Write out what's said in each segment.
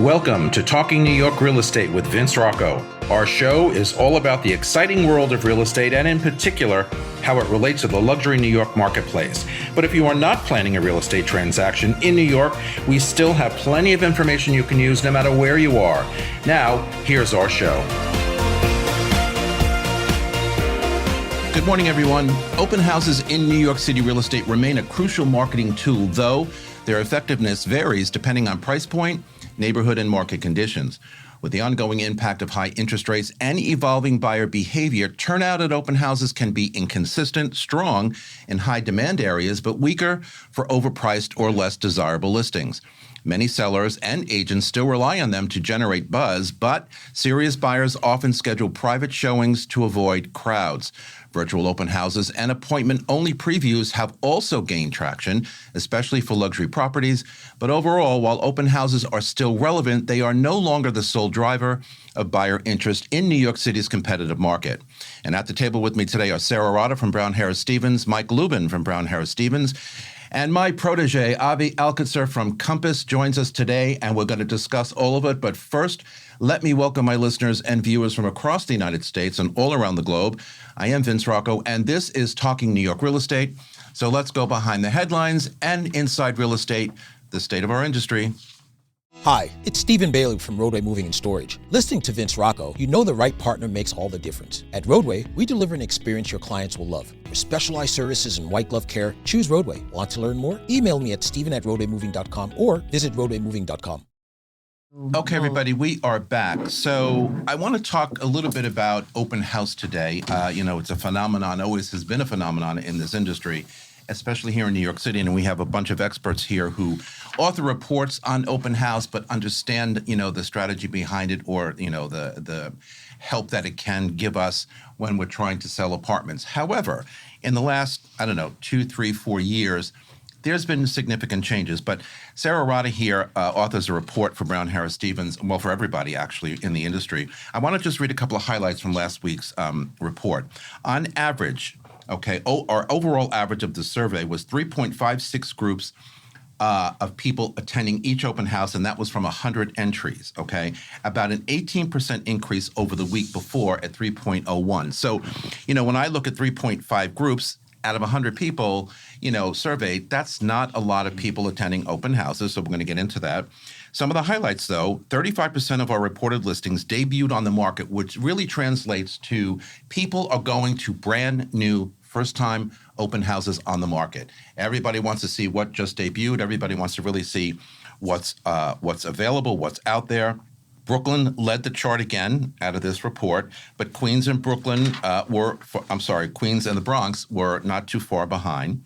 Welcome to Talking New York Real Estate with Vince Rocco. Our show is all about the exciting world of real estate and in particular, how it relates to the luxury New York marketplace. But if you are not planning a real estate transaction in New York, we still have plenty of information you can use no matter where you are. Now, here's our show. Good morning, everyone. Open houses in New York City real estate remain a crucial marketing tool, though their effectiveness varies depending on price point, neighborhood, and market conditions. With the ongoing impact of high interest rates and evolving buyer behavior, turnout at open houses can be inconsistent, strong in high demand areas, but weaker for overpriced or less desirable listings. Many sellers and agents still rely on them to generate buzz, but serious buyers often schedule private showings to avoid crowds. Virtual open houses and appointment-only previews have also gained traction, especially for luxury properties. But overall, while open houses are still relevant, they are no longer the sole driver of buyer interest in New York City's competitive market. And at the table with me today are Sarah Rada from Brown Harris Stevens, Mike Lubin from Brown Harris Stevens, and my protege, Avi Alkitzer from Compass, joins us today, and we're going to discuss all of it. But first, let me welcome my listeners and viewers from across the United States and all around the globe. I am Vince Rocco, and this is Talking New York Real Estate. So let's go behind the headlines and inside real estate, the state of our industry. Hi, it's Stephen Bailey from Roadway Moving and Storage. Listening to Vince Rocco, you know the right partner makes all the difference. At Roadway, we deliver an experience your clients will love. For specialized services and white glove care, choose Roadway. Want to learn more? Email me at steven@roadwaymoving.com or visit roadwaymoving.com. Okay, everybody, we are back. So I want to talk a little bit about open house today. It's a phenomenon, always has been a phenomenon in this industry, especially here in New York City. And we have a bunch of experts here who author reports on open house, but understand, the strategy behind it or, the help that it can give us when we're trying to sell apartments. However, in the last, 2, 3, 4 years, there's been significant changes, but Sarah Rada here authors a report for Brown Harris Stevens, well, for everybody actually in the industry. I want to just read a couple of highlights from last week's report. On average, our overall average of the survey was 3.56 groups of people attending each open house, and that was from 100 entries, About an 18% increase over the week before at 3.01. So, when I look at 3.5 groups, out of 100 people, surveyed, that's not a lot of people attending open houses, so we're going to get into that. Some of the highlights, though, 35% of our reported listings debuted on the market, which really translates to people are going to brand new, first-time open houses on the market. Everybody wants to see what just debuted. Everybody wants to really see what's available, what's out there. Brooklyn led the chart again out of this report, but Queens and Queens and the Bronx were not too far behind.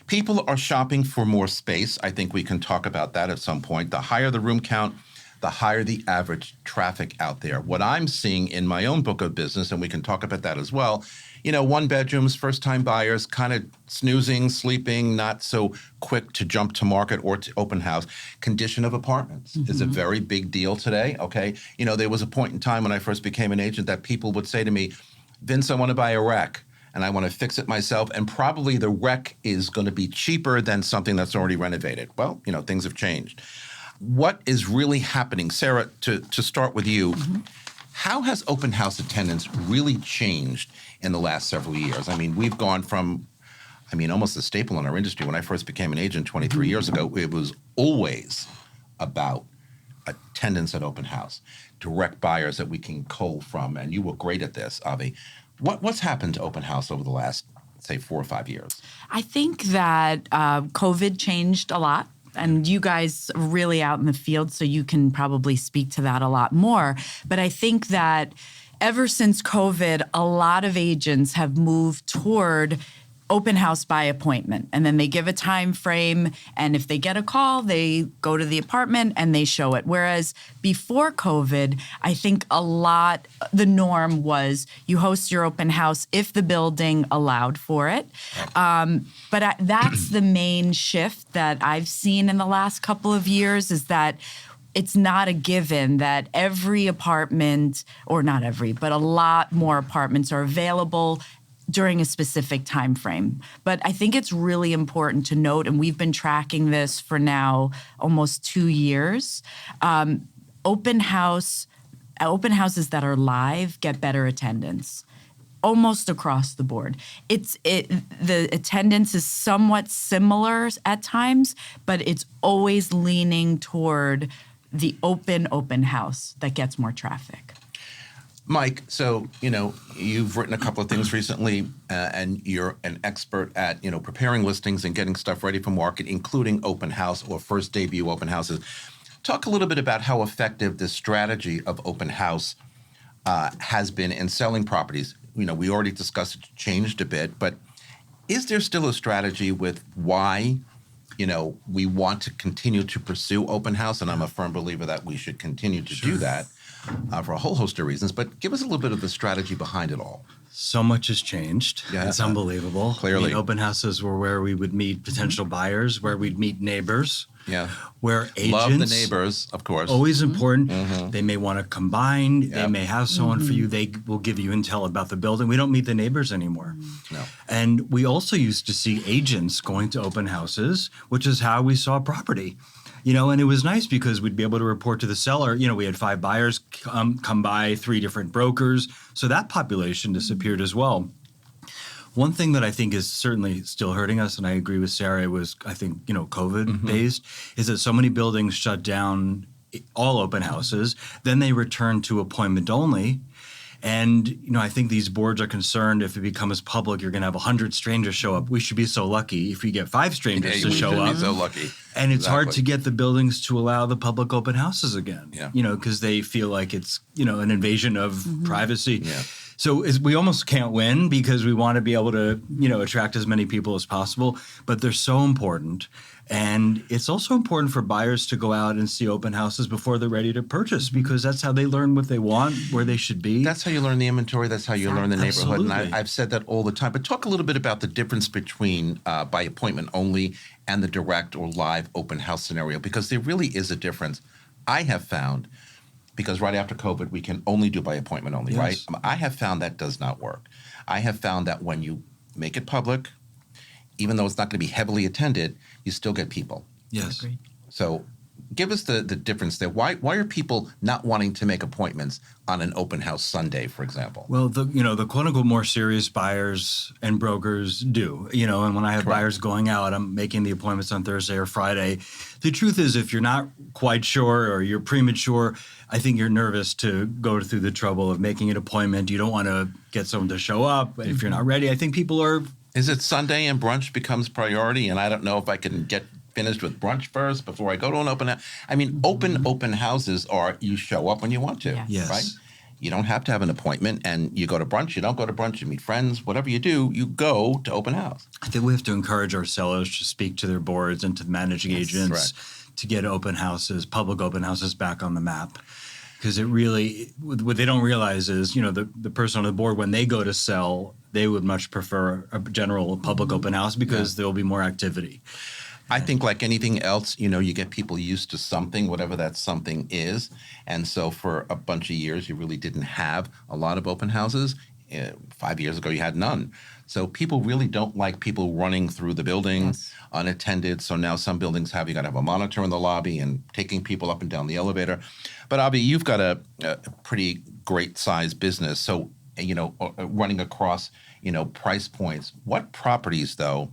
People are shopping for more space. I think we can talk about that at some point. The higher the room count, the higher the average traffic out there. What I'm seeing in my own book of business, and we can talk about that as well, one bedrooms, first-time buyers, kind of snoozing, sleeping, not so quick to jump to market or to open house. Condition of apartments is a very big deal today, There was a point in time when I first became an agent that people would say to me, Vince, I want to buy a wreck, and I want to fix it myself, and probably the wreck is going to be cheaper than something that's already renovated. Well, things have changed. What is really happening? Sarah, to start with you, how has open house attendance really changed in the last several years? We've gone from, almost a staple in our industry. When I first became an agent 23 years ago, it was always about attendance at open house, direct buyers that we can cull from, and you were great at this, Avi. What's happened to open house over the last, say, 4 or 5 years? I think that COVID changed a lot. And you guys are really out in the field, so you can probably speak to that a lot more. But I think that ever since COVID, a lot of agents have moved toward open house by appointment. And then they give a time frame, and if they get a call, they go to the apartment and they show it. Whereas before COVID, I think the norm was you host your open house if the building allowed for it. But that's the main shift that I've seen in the last couple of years, is that it's not a given that every apartment, or not every, but a lot more apartments are available during a specific time frame. But I think it's really important to note, and we've been tracking this for now almost 2 years, open houses that are live get better attendance almost across the board. The attendance is somewhat similar at times, but it's always leaning toward the open house that gets more traffic. Mike, so, you've written a couple of things recently, and you're an expert at, preparing listings and getting stuff ready for market, including open house or first debut open houses. Talk a little bit about how effective this strategy of open house has been in selling properties. We already discussed it changed a bit, but is there still a strategy with why, we want to continue to pursue open house? And I'm a firm believer that we should continue to do that for a whole host of reasons. But give us a little bit of the strategy behind it all. So much has changed. Yeah. It's unbelievable. Clearly. Open houses were where we would meet potential buyers, where we'd meet neighbors. Yeah. Where agents. Love the neighbors, of course. Always important. They may want to combine. Yep. They may have someone for you. They will give you intel about the building. We don't meet the neighbors anymore. No. And we also used to see agents going to open houses, which is how we saw property. And it was nice because we'd be able to report to the seller. We had 5 buyers come by, 3 different brokers. So that population disappeared as well. One thing that I think is certainly still hurting us, and I agree with Sarah, it was, I think, COVID-based, is that so many buildings shut down all open houses. Then they return to appointment only. And, I think these boards are concerned if it becomes public, you're going to have 100 strangers show up. We should be so lucky if we get 5 strangers to show up. So lucky. And it's hard to get the buildings to allow the public open houses again, because they feel like it's, an invasion of privacy. Yeah. So we almost can't win because we want to be able to, attract as many people as possible, but they're so important. And it's also important for buyers to go out and see open houses before they're ready to purchase, because that's how they learn what they want, where they should be. That's how you learn the inventory. That's how you learn the neighborhood. And Absolutely. I've said that all the time. But talk a little bit about the difference between by appointment only and the direct or live open house scenario, because there really is a difference. I have found, because right after COVID, we can only do by appointment only, right? Yes. I have found that does not work. I have found that when you make it public, even though it's not going to be heavily attended, you still get people. Yes. Agreed. So give us the difference there. Why are people not wanting to make appointments on an open house Sunday, for example? Well, the quote unquote more serious buyers and brokers do, and when I have buyers going out, I'm making the appointments on Thursday or Friday. The truth is, if you're not quite sure or you're premature, I think you're nervous to go through the trouble of making an appointment. You don't want to get someone to show up. If you're not ready, I think people are. Is it Sunday and brunch becomes priority? And I don't know if I can get finished with brunch first before I go to an open house. I mean, open houses are you show up when you want to, Yes. right? You don't have to have an appointment, and you go to brunch. You don't go to brunch. You meet friends. Whatever you do, you go to open house. I think we have to encourage our sellers to speak to their boards and to the managing agents to get open houses, public open houses back on the map. Because it really, what they don't realize is, the person on the board, when they go to sell, they would much prefer a general public open house because there will be more activity. I think like anything else, you get people used to something, whatever that something is. And so for a bunch of years, you really didn't have a lot of open houses. 5 years ago, you had none. So people really don't like people running through the building unattended. So now some buildings you got to have a monitor in the lobby and taking people up and down the elevator. But Avi, you've got a pretty great size business. So, running across, price points. What properties, though,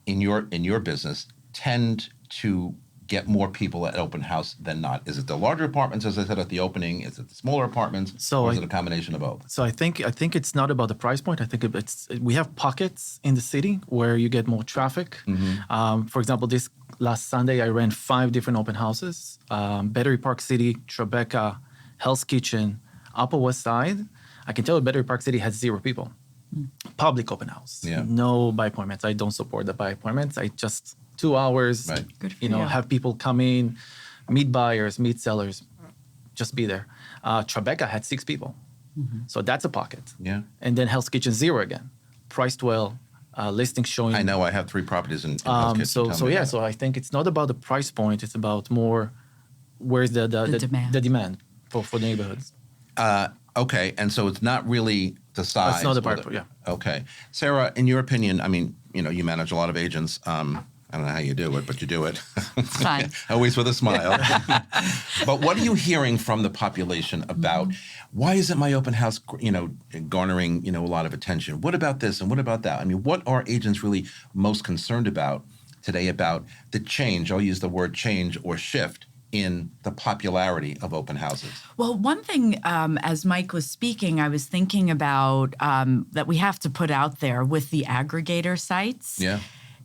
in your business tend to get more people at open house than not? Is it the larger apartments, as I said at the opening? Is it the smaller apartments? Or is it a combination of both? So I think it's not about the price point. I think we have pockets in the city where you get more traffic. For example, this last Sunday I ran 5 different open houses: Battery Park City, Tribeca, Hell's Kitchen, Upper West Side. I can tell you Battery Park City has 0 people. Public open house. Yeah. No by appointments. I don't support the by appointments. I just 2 hours. Right. Good for you. Have people come in, meet buyers, meet sellers, just be there. Tribeca had 6 people. So that's a pocket. Yeah. And then Hell's Kitchen 0 again. Priced well, listing showing. I know I have 3 properties in Hell's Kitchen. So Tell me about it. so I think it's not about the price point. It's about more where's the demand. the demand for neighborhoods. Okay, and so it's not really the size. That's not the whether- part, yeah. Okay. Sarah, in your opinion, I mean, you manage a lot of agents. I don't know how you do it, but you do it. It's fun. Always with a smile. But what are you hearing from the population about why isn't my open house, garnering, a lot of attention? What about this and what about that? I mean, what are agents really most concerned about today about the change? I'll use the word change or shift in the popularity of open houses. Well, one thing, as Mike was speaking, I was thinking about that we have to put out there with the aggregator sites. Yeah.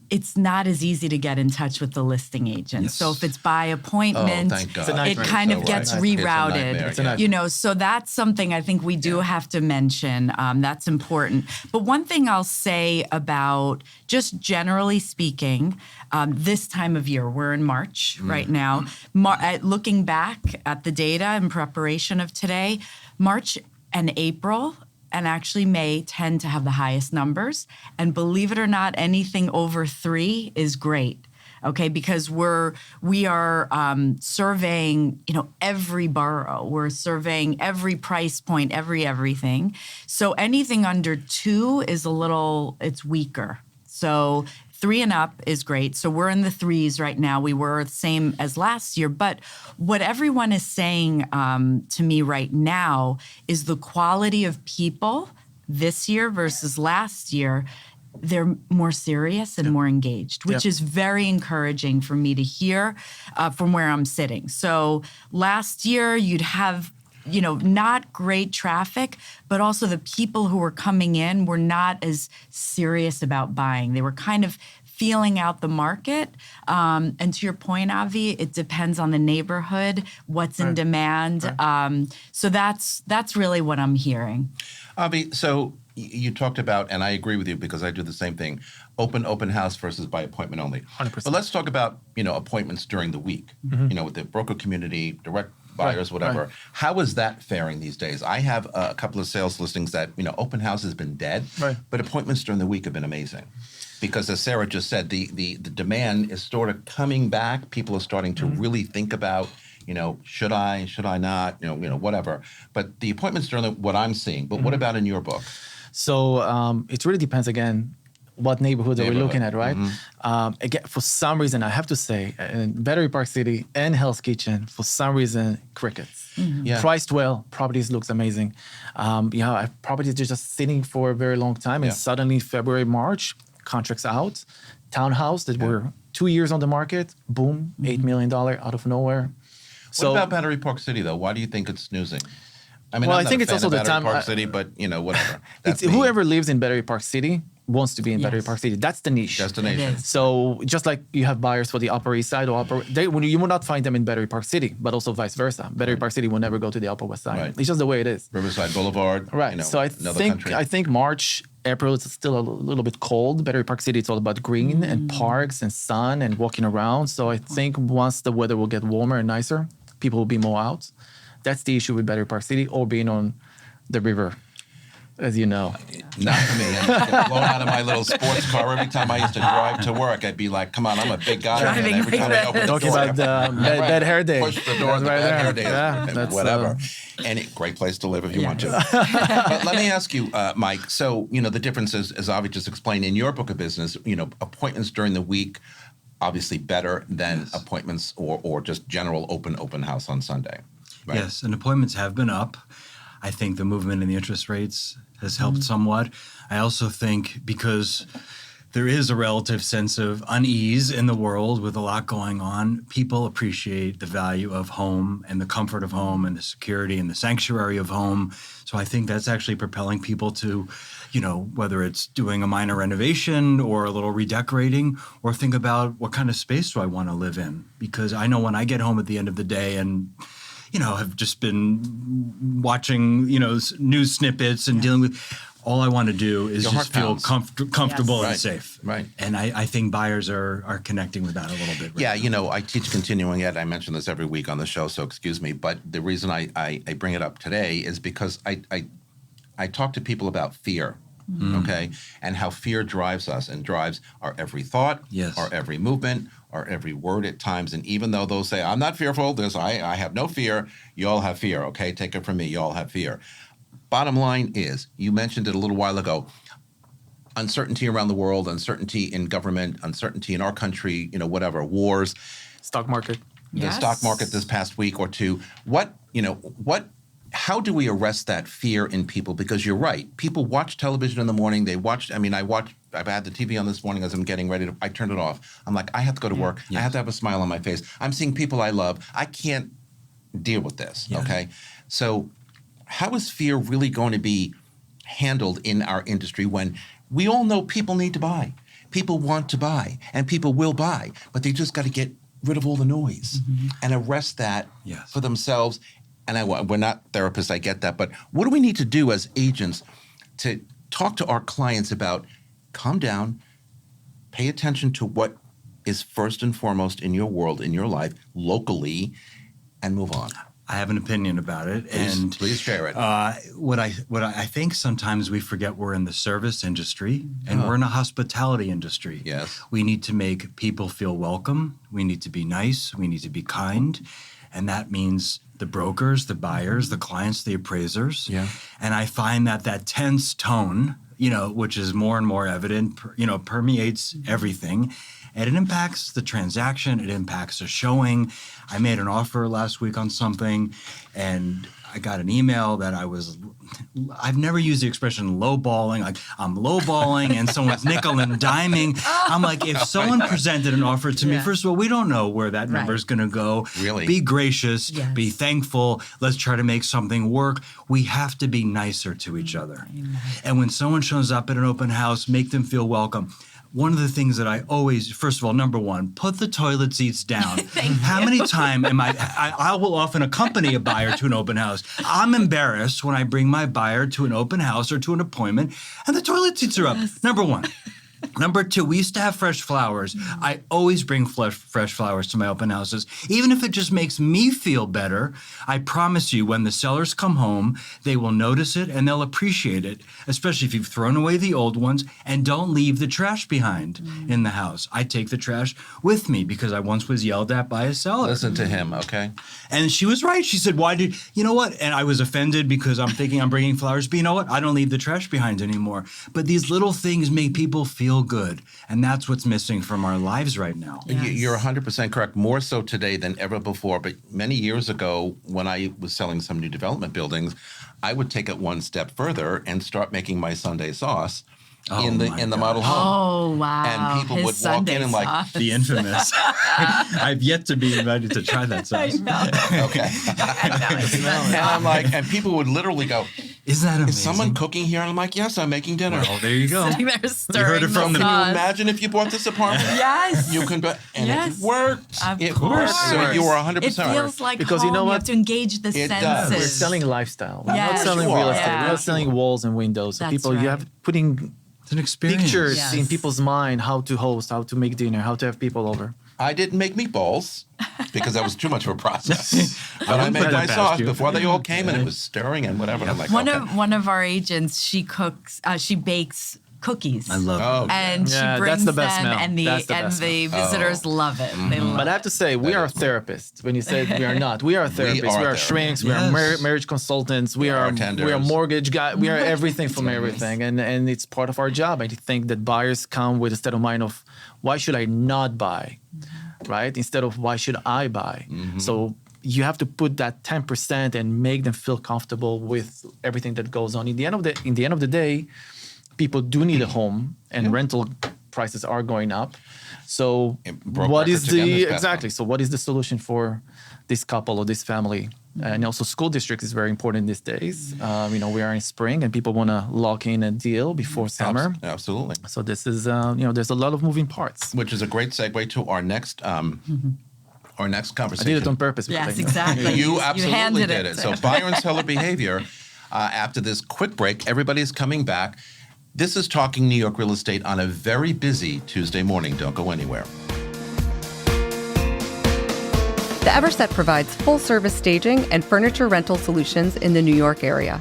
It's not as easy to get in touch with the listing agent. Yes. So if it's by appointment, Oh, thank God. It's a it nightmare. kind So of gets right. It's a rerouted. nightmare, It's a nightmare. So that's something I think we do have to mention. That's important. But one thing I'll say about just generally speaking, this time of year, we're in March right now. Looking back at the data in preparation of today, March and April and actually May tend to have the highest numbers. And believe it or not, anything over 3 is great. Okay, because we are surveying, every borough. We're surveying every price point, everything. So anything under 2 is it's weaker. So 3 and up is great. So we're in the 3s right now. We were the same as last year. But what everyone is saying to me right now is the quality of people this year versus last year. They're more serious and more engaged, which is very encouraging for me to hear from where I'm sitting. So last year you'd have not great traffic, but also the people who were coming in were not as serious about buying. They were kind of feeling out the market. And to your point, Avi, it depends on the neighborhood, what's in demand. So that's really what I'm hearing. Avi, so you talked about, and I agree with you because I do the same thing, open house versus by appointment only. 100%. But let's talk about, appointments during the week, with the broker community, direct buyers, whatever. right. How is that faring these days? I have a couple of sales listings that, open house has been dead, Right. but appointments during the week have been amazing. Because as Sarah just said, the demand is sort of coming back. People are starting to really think about, should I not, whatever. But the appointments during what I'm seeing, but what about in your book? So it really depends, again, what neighborhood are we looking at, right? Again, for some reason, I have to say, in Battery Park City and Hell's Kitchen, for some reason, crickets. Yeah. Priced well, properties looks amazing. Properties are just sitting for a very long time, and Yeah. suddenly February, March, contracts out. Townhouse that were 2 years on the market, boom, $8 million out of nowhere. What about Battery Park City, though? Why do you think it's snoozing? I mean, Well, I'm I not think a it's fan also of the Battery time- Park City, but, whatever. It's That's me. whoever lives in Battery Park City wants to be in Battery Yes. Park City. That's the niche. Destination. It is. So just like you have buyers for the Upper East Side or you will not find them in Battery Park City, but also vice versa. Battery Park City will never go to the Upper West Side. Right. It's just the way it is. Riverside Boulevard. Right. So another country. I think March, April is still a little bit cold. Battery Park City, it's all about green and parks and sun and walking around. So I think once the weather will get warmer and nicer, people will be more out. That's the issue with Battery Park City or being on the river, as you know. Not for me. I get blown out of my little sports car every time I used to drive to work. I'd be like, "Come on, I'm a big guy." Driving and every like time I open the Talking door, about bad hair day. push the door, That's the right bad there. hair days, Yeah, and that's, whatever. Great place to live if you want to. But let me ask you, Mike. So the difference is, as Avi just explained, in your book of business, appointments during the week, obviously better than appointments or just general open house on Sunday. Right? Yes, and appointments have been up. I think the movement in the interest rates has helped somewhat. I also think because there is a relative sense of unease in the world with a lot going on, people appreciate the value of home and the comfort of home and the security and the sanctuary of home. So I think that's actually propelling people to, whether it's doing a minor renovation or a little redecorating, or think about what kind of space do I want to live in? Because I know when I get home at the end of the day and have just been watching, news snippets and dealing with. All I want to do is Your just heart feel pounds. comfortable Yes. and Right, safe. right. And I think buyers are connecting with that a little bit. Right Yeah, now. I teach continuing ed. I mention this every week on the show, so excuse me. But the reason I bring it up today is because I talk to people about fear, okay, and how fear drives us and drives our every thought, Yes. our every movement, our every word at times. And even though they'll say, "I'm not fearful," I have no fear. You all have fear, okay? Take it from me. You all have fear. Bottom line is, you mentioned it a little while ago, uncertainty around the world, uncertainty in government, uncertainty in our country, whatever, wars, Stock market. the stock market this past week or two. How do we arrest that fear in people? Because you're right. People watch television in the morning. I've had the TV on this morning as I'm getting ready I turned it off. I'm like, I have to go to work. I have to have a smile on my face. I'm seeing people I love. I can't deal with this. Yeah. Okay. So how is fear really going to be handled in our industry when we all know people need to buy? People want to buy and people will buy, but they just got to get rid of all the noise and arrest that for themselves. And we're not therapists, I get that, but what do we need to do as agents to talk to our clients about calm down, pay attention to what is first and foremost in your world, in your life, locally, and move on? I have an opinion about it, Please share it. What I think sometimes we forget we're in the service industry and we're in a hospitality industry. Yes. We need to make people feel welcome. We need to be nice. We need to be kind, and that means the brokers, the buyers, the clients, the appraisers. Yeah. And I find that tense tone, which is more and more evident, permeates everything. And it impacts the transaction. It impacts the showing. I made an offer last week on something, and I got an email that I've never used the expression lowballing. Like, I'm lowballing and someone's nickel and diming. I'm like, if someone presented an offer to me, first of all, we don't know where that number is going to go. Really? Be gracious. Yes. Be thankful. Let's try to make something work. We have to be nicer to each other. And when someone shows up at an open house, make them feel welcome. One of the things that I always, first of all, number one, put the toilet seats down. How many times I will often accompany a buyer to an open house. I'm embarrassed when I bring my buyer to an open house or to an appointment and the toilet seats are up. Number one. Number two, we used to have fresh flowers. I always bring fresh flowers to my open houses. Even if it just makes me feel better, I promise you, when the sellers come home, they will notice it and they'll appreciate it, especially if you've thrown away the old ones, and don't leave the trash behind in the house. I take the trash with me because I once was yelled at by a seller. Listen to him, okay? And she was right. She said, you know what? And I was offended because I'm thinking I'm bringing flowers, but you know what? I don't leave the trash behind anymore. But these little things make people feel good. And that's what's missing from our lives right now. Yes. You're 100% correct, more so today than ever before. But many years ago, when I was selling some new development buildings, I would take it one step further and start making my Sunday sauce in the model home. Oh, wow. And people His would walk Sunday in and like, sauce. The infamous. I've yet to be invited to try that sauce. okay. And I'm like, and people would literally go, Isn't that amazing? is someone cooking here? And I'm like, yes, I'm making dinner. Well, there you go. Sitting there You stirring heard it from the the Can you sauce. imagine if you bought this apartment? Yes. You can, and Yes. it worked. Of It course. worked. So you were 100% It feels like Because home. you know You what? have to engage the It does. senses. We're selling lifestyle. We're not Yes, selling you real are. estate. Yeah. We're not selling walls and windows. So That's people, you right. have putting It's an experience. pictures Yes. in people's mind, how to host, how to make dinner, how to have people over. I didn't make meatballs because that was too much of a process. But I wouldn't made put my that past sauce you. before they all came and it was stirring and whatever. And I'm like, okay. One of our agents, she bakes cookies. I love Oh, it. And Yeah, she that's brings the best them, smell. and the That's the and best the visitors love it. They love But I have to say, we are therapists. When you say we are not, we are therapists. are We are therapists. shrinks. We Yes. are marriage consultants. We are bartenders. mortgage guys. We are everything from everything, and it's part of our job. I think that buyers come with a state of mind of why should I not buy, right? Instead of why should I buy. So you have to put that 10% and make them feel comfortable with everything that goes on. In the end of the day, people do need a home, and rental prices are going up. So It broke what is records again the this past exactly? month. So what is the solution for this couple or this family? And also, school district is very important these days. We are in spring, and people want to lock in a deal before summer. Absolutely. So this is, there's a lot of moving parts. Which is a great segue to our next I conversation. did it on purpose. because Yes, I know. exactly. You absolutely handed did it. So buyer and seller behavior. After this quick break, everybody's coming back. This is Talking New York Real Estate on a very busy Tuesday morning. Don't go anywhere. The Everset provides full-service staging and furniture rental solutions in the New York area.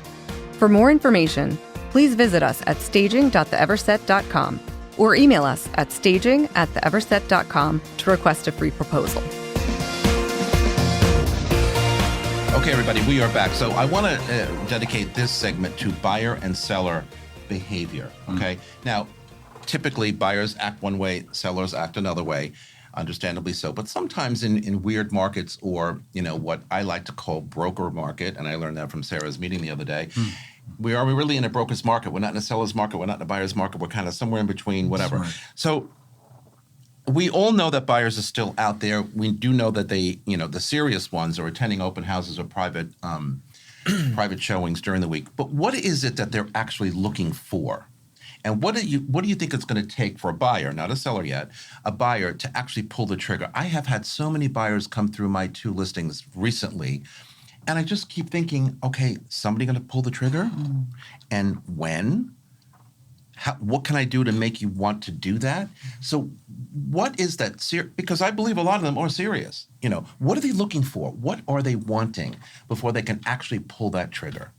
For more information, please visit us at staging.theeverset.com or email us at staging@theeverset.com to request a free proposal. Okay, everybody, we are back. So I want to dedicate this segment to buyer and seller behavior. Okay. Now, typically buyers act one way, sellers act another way, understandably so. But sometimes in weird markets or, what I like to call broker market, and I learned that from Sarah's meeting the other day, we're really in a broker's market. We're not in a seller's market. We're not in a buyer's market. We're kind of somewhere in between, whatever. Smart. So we all know that buyers are still out there. We do know that they, the serious ones are attending open houses or private private showings during the week. But what is it that they're actually looking for? And what do you think it's going to take for a buyer, not a seller yet, a buyer to actually pull the trigger? I have had so many buyers come through my 2 listings recently, and I just keep thinking, okay, somebody going to pull the trigger? And when? What can I do to make you want to do that? So what is that? Because I believe a lot of them are serious. What are they looking for? What are they wanting before they can actually pull that trigger?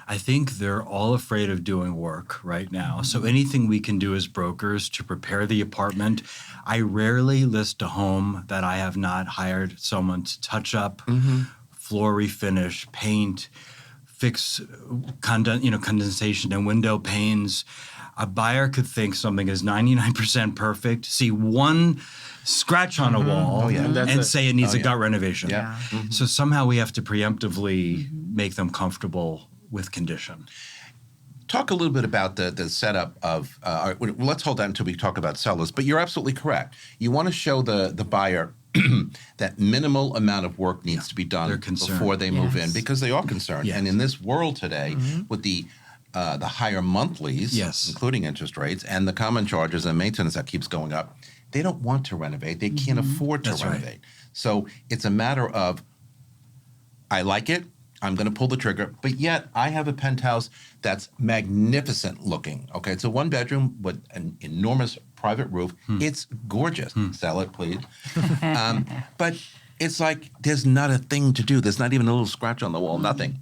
I think they're all afraid of doing work right now. So anything we can do as brokers to prepare the apartment. I rarely list a home that I have not hired someone to touch up, floor refinish, paint, fix condensation and window panes. A buyer could think something is 99% perfect, see one scratch on a wall, and say it needs a gut renovation. Yeah. So somehow we have to preemptively make them comfortable with condition. Talk a little bit about the setup of, let's hold that until we talk about sellers, but you're absolutely correct. You want to show the buyer that minimal amount of work needs to be done before they move in, because they are concerned. Yes. And in this world today, with the higher monthlies, including interest rates, and the common charges and maintenance that keeps going up, they don't want to renovate. They can't afford to renovate. Right. So it's a matter of, I like it, I'm going to pull the trigger, but yet I have a penthouse that's magnificent looking. Okay, it's a 1-bedroom with an enormous private roof. It's gorgeous. Sell it, please. But it's like there's not a thing to do. There's not even a little scratch on the wall, nothing.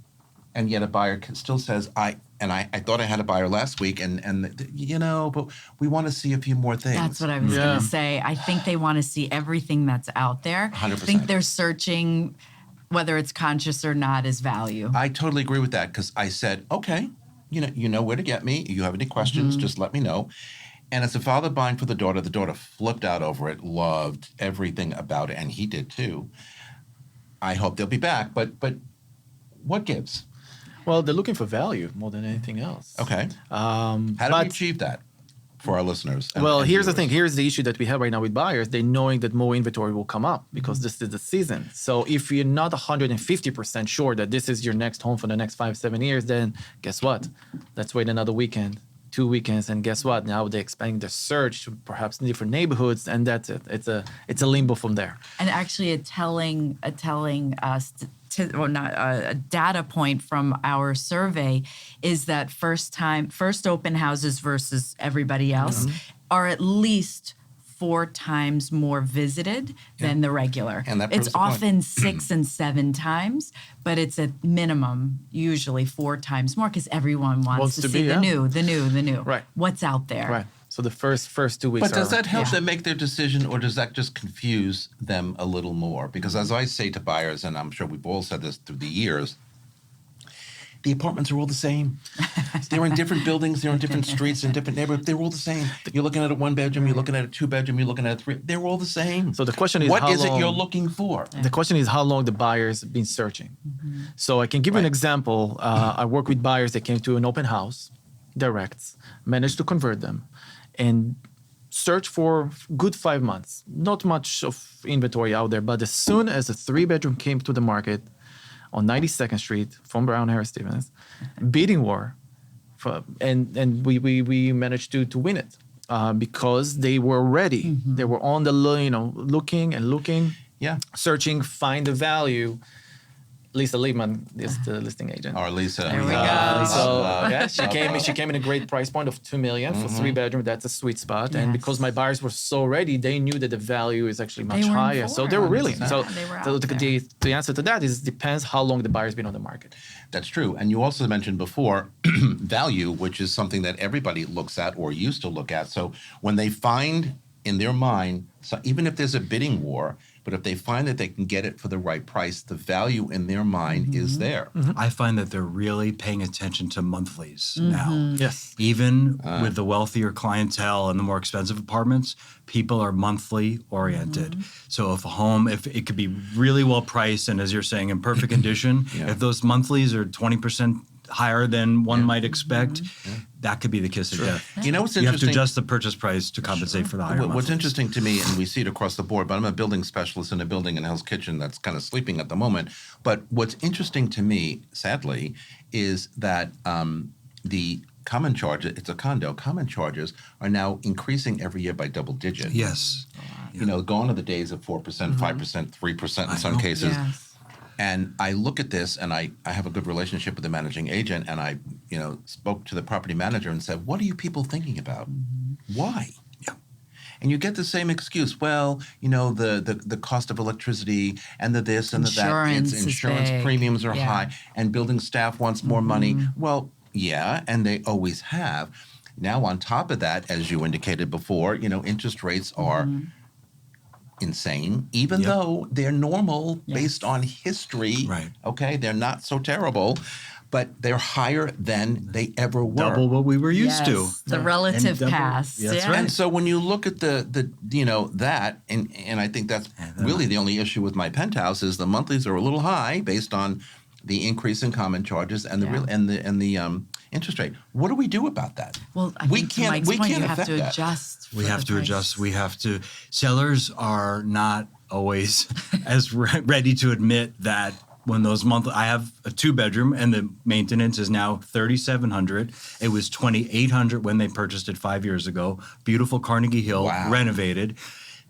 And yet a buyer still says, I thought I had a buyer last week, but we want to see a few more things. That's what I was going to say. I think they want to see everything that's out there. 100%. I think they're searching, whether it's conscious or not, as value. I totally agree with that, because I said, okay, you know where to get me. You have any questions, just let me know. And as a father buying for the daughter flipped out over it, loved everything about it, and he did too. I hope they'll be back, but what gives? Well, they're looking for value more than anything else. Okay. How do we achieve that for our listeners? Well, here's the thing. Here's the issue that we have right now with buyers. They're knowing that more inventory will come up because this is the season. So if you're not 150% sure that this is your next home for the next 5-7 years, then guess what? Let's wait another weekend, 2 weekends, and guess what? Now they're expanding their search to perhaps different neighborhoods, and that's it. It's a limbo from there. And actually, a data point from our survey is that first open houses versus everybody else are at least 4 times more visited than the regular. And that proves it's the point. often 6 and 7 times, but it's at minimum usually 4 times more because everyone wants to see the new. Right. What's out there. Right. So the first 2 weeks. But does that help them make their decision, or does that just confuse them a little more? Because as I say to buyers, and I'm sure we've all said this through the years, the apartments are all the same. They're in different buildings, they're in different streets, in different neighborhoods. They're all the same. You're looking at a 1-bedroom, you're looking at a 2-bedroom, you're looking at a 3. They're all the same. So the question is, what is it you're looking for? The question is how long the buyer's been searching. So I can give you an example. I work with buyers that came to an open house, directs, managed to convert them, and search for good 5 months. Not much of inventory out there, but as soon as a 3-bedroom came to the market on 92nd Street from Brown Harris Stevens, bidding war, and we managed to win it because they were ready. They were on the looking, searching, find the value. Lisa Liebman is the listing agent. Or Lisa. There we go. So she came in a great price point of $2 million for 3-bedroom. That's a sweet spot. And because my buyers were so ready, they knew that the value is actually much higher. So they were really. So the answer to that is depends how long the buyer's been on the market. That's true. And you also mentioned before value, which is something that everybody looks at or used to look at. So when they find in their mind, so even if there's a bidding war, but if they find that they can get it for the right price, the value in their mind is there. I find that they're really paying attention to monthlies now. Yes. Even with the wealthier clientele and the more expensive apartments, people are monthly oriented. So if a home, if it could be really well priced and, as you're saying, in perfect condition, if those monthlies are 20% higher than one might expect, that could be the kiss of death. You know what's You have to interesting? adjust the purchase price to compensate for the higher What's monthlies. interesting to me, and we see it across the board, but I'm a building specialist in a building in Hell's Kitchen that's kind of sleeping at the moment. But what's interesting to me, sadly, is that the common charges, it's a condo, common charges are now increasing every year by double digit. Yes. You know, gone are the days of 4%, 5%, 3% in some know. cases. Yes. And I look at this, and I have a good relationship with the managing agent, and I, spoke to the property manager and said, "What are you people thinking about? Why?" Yeah. And you get the same excuse. Well, the cost of electricity and the this and the that. Insurance It's is insurance big. premiums are Yeah. high, and building staff wants more money. Well, yeah, and they always have. Now, on top of that, as you indicated before, interest rates are insane, even Yep. though they're normal based on history. Right. Okay, they're not so terrible, but they're higher than they ever were. Double what we were used to. Yes, the relative double- past. That's yeah. right. And so when you look at the that, and I think that's really the only issue with my penthouse is the monthlies are a little high based on the increase in common charges and the real and the interest rate. What do we do about that? Well, I we think to can't Mike's we point, can't you have affect to that. adjust. We for have the to price. adjust. We have to. Sellers are not always as ready to admit that when those monthly. I have a 2-bedroom and the maintenance is now $3,700. It was $2,800 when they purchased it 5 years ago. Beautiful Carnegie Hill, Wow. renovated.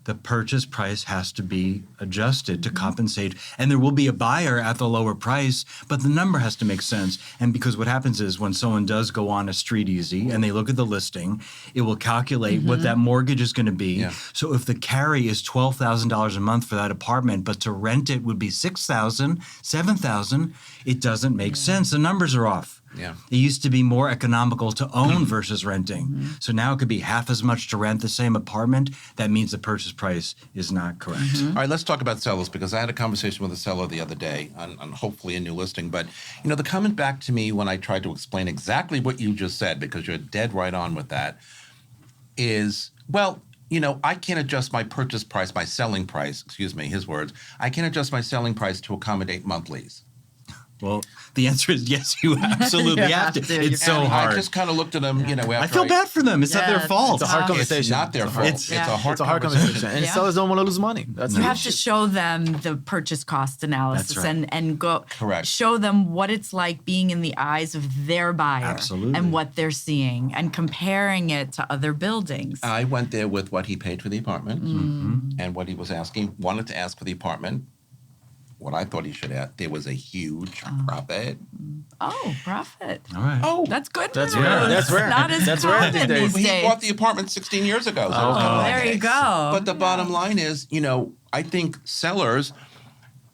The purchase price has to be adjusted to compensate, and there will be a buyer at the lower price, but the number has to make sense. And because what happens is when someone does go on a Street Easy and they look at the listing, it will calculate what that mortgage is going to be. Yeah. So if the carry is $12,000 a month for that apartment, but to rent it would be $6,000, $7,000, it doesn't make sense. The numbers are off. Yeah. It used to be more economical to own versus renting. So now it could be half as much to rent the same apartment. That means the purchase price is not correct. All right, let's talk about sellers because I had a conversation with a seller the other day on hopefully a new listing. But, the comment back to me when I tried to explain exactly what you just said, because you're dead right on with that, is, well, I can't adjust my purchase price, my selling price, excuse me, his words. I can't adjust my selling price to accommodate monthlies. Well, the answer is yes, you absolutely You have have to. to. It's so And hard. I just kind of looked at him, after I feel bad for them. It's not their Yeah, fault. It's a hard It's conversation. It's not their fault. It's Yeah. a hard It's a hard conversation. And Yeah. sellers don't want to lose money. That's You the have to issue. show them the purchase cost analysis That's right. and go Correct. show them what it's like being in the eyes of their buyer Absolutely. and what they're seeing and comparing it to other buildings. I went there with what he paid for the apartment Mm. and what he was wanted to ask for the apartment. What I thought he should ask, there was a huge profit. Oh, profit. All right. Oh, That's good. That's for rare. them. That's rare. Not as That's rare common these days. these he days. bought the apartment 16 years ago. So Oh, there you go. But the bottom line is, I think sellers,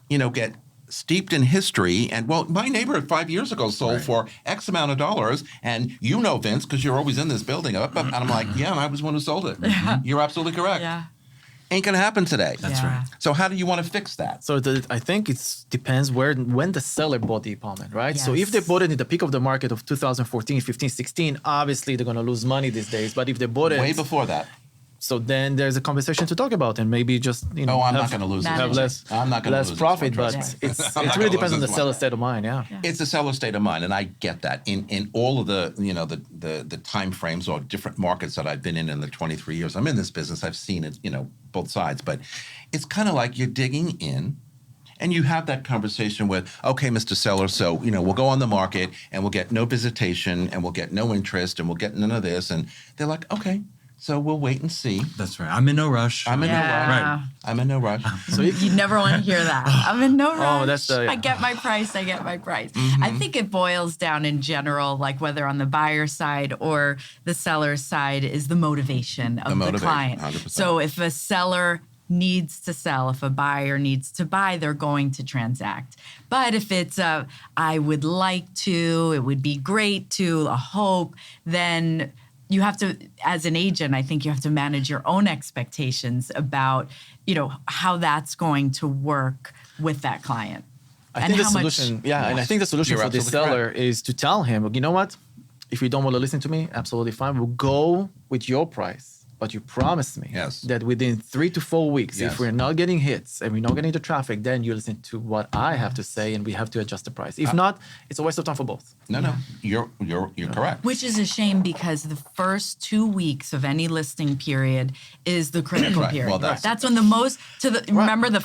get steeped in history. And well, my neighbor 5 years ago sold for X amount of dollars. And Vince, because you're always in this building. And I'm like, yeah, and I was the one who sold it. You're absolutely correct. Yeah. Ain't going to happen today. That's Yeah. right. So how do you want to fix that? So I think it depends when the seller bought the apartment, right? So if they Yes. bought it in the peak of the market of 2014, 15, 16, obviously they're going to lose money these days. But if they bought it, Way before that. so then there's a conversation to talk about and maybe just, Oh, I'm not going to lose Manage this. have it. less, I'm not gonna less lose this profit, one, but trust me. it's, I'm it not really gonna depends lose on the this seller's one. state of mind, yeah. It's a seller state of mind, and I get that. In all of the the time frames or different markets that I've been in the 23 years I'm in this business, I've seen it, both sides. But it's kind of like you're digging in, and you have that conversation with, okay, Mr. Seller, so we'll go on the market and we'll get no visitation and we'll get no interest and we'll get none of this, and they're like, okay, so we'll wait and see. That's right. I'm in no rush. I'm in no rush. Yeah. Right. I'm in no rush. So if, You never want to hear that. I'm in no rush. that's the- I get my price. I get my price. Mm-hmm. I think it boils down in general, like whether on the buyer side or the seller side, is the motivation of the motivation, client. 100%. So if a seller needs to sell, if a buyer needs to buy, they're going to transact. But if it's I would like to, it would be great to, a hope, then you have to, as an agent, I think you have to manage your own expectations about, how that's going to work with that client. I think the solution, and I think the solution You're for the absolutely seller is to tell him, you know what? If you don't want to listen to me, absolutely fine. We'll go with your price. But you promised me Yes. that within 3 to 4 weeks, Yes. if we're not getting hits and we're not getting the traffic, then you listen to what I have to say and we have to adjust the price. If not, it's a waste of time for both. No, you're correct. Which is a shame because the first 2 weeks of any listing period is the critical Right. period. Well, that's- when the most remember the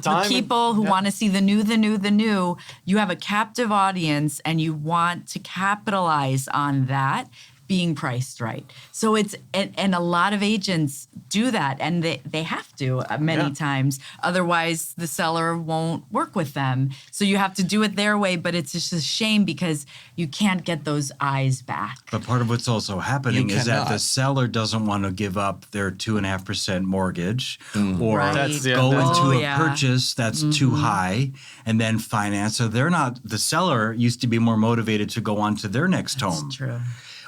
time- people who yeah. want to see the new. You have a captive audience and you want to capitalize on that being priced right. So it's and a lot of agents do that, and they have to many times. Otherwise, the seller won't work with them. So you have to do it their way, but it's just a shame because you can't get those eyes back. But part of what's also happening You is that the cannot. seller doesn't want to give up their 2.5% mortgage or Right. go into Oh, a yeah. purchase that's too high and then finance. So the seller used to be more motivated to go on to their next home. It's true.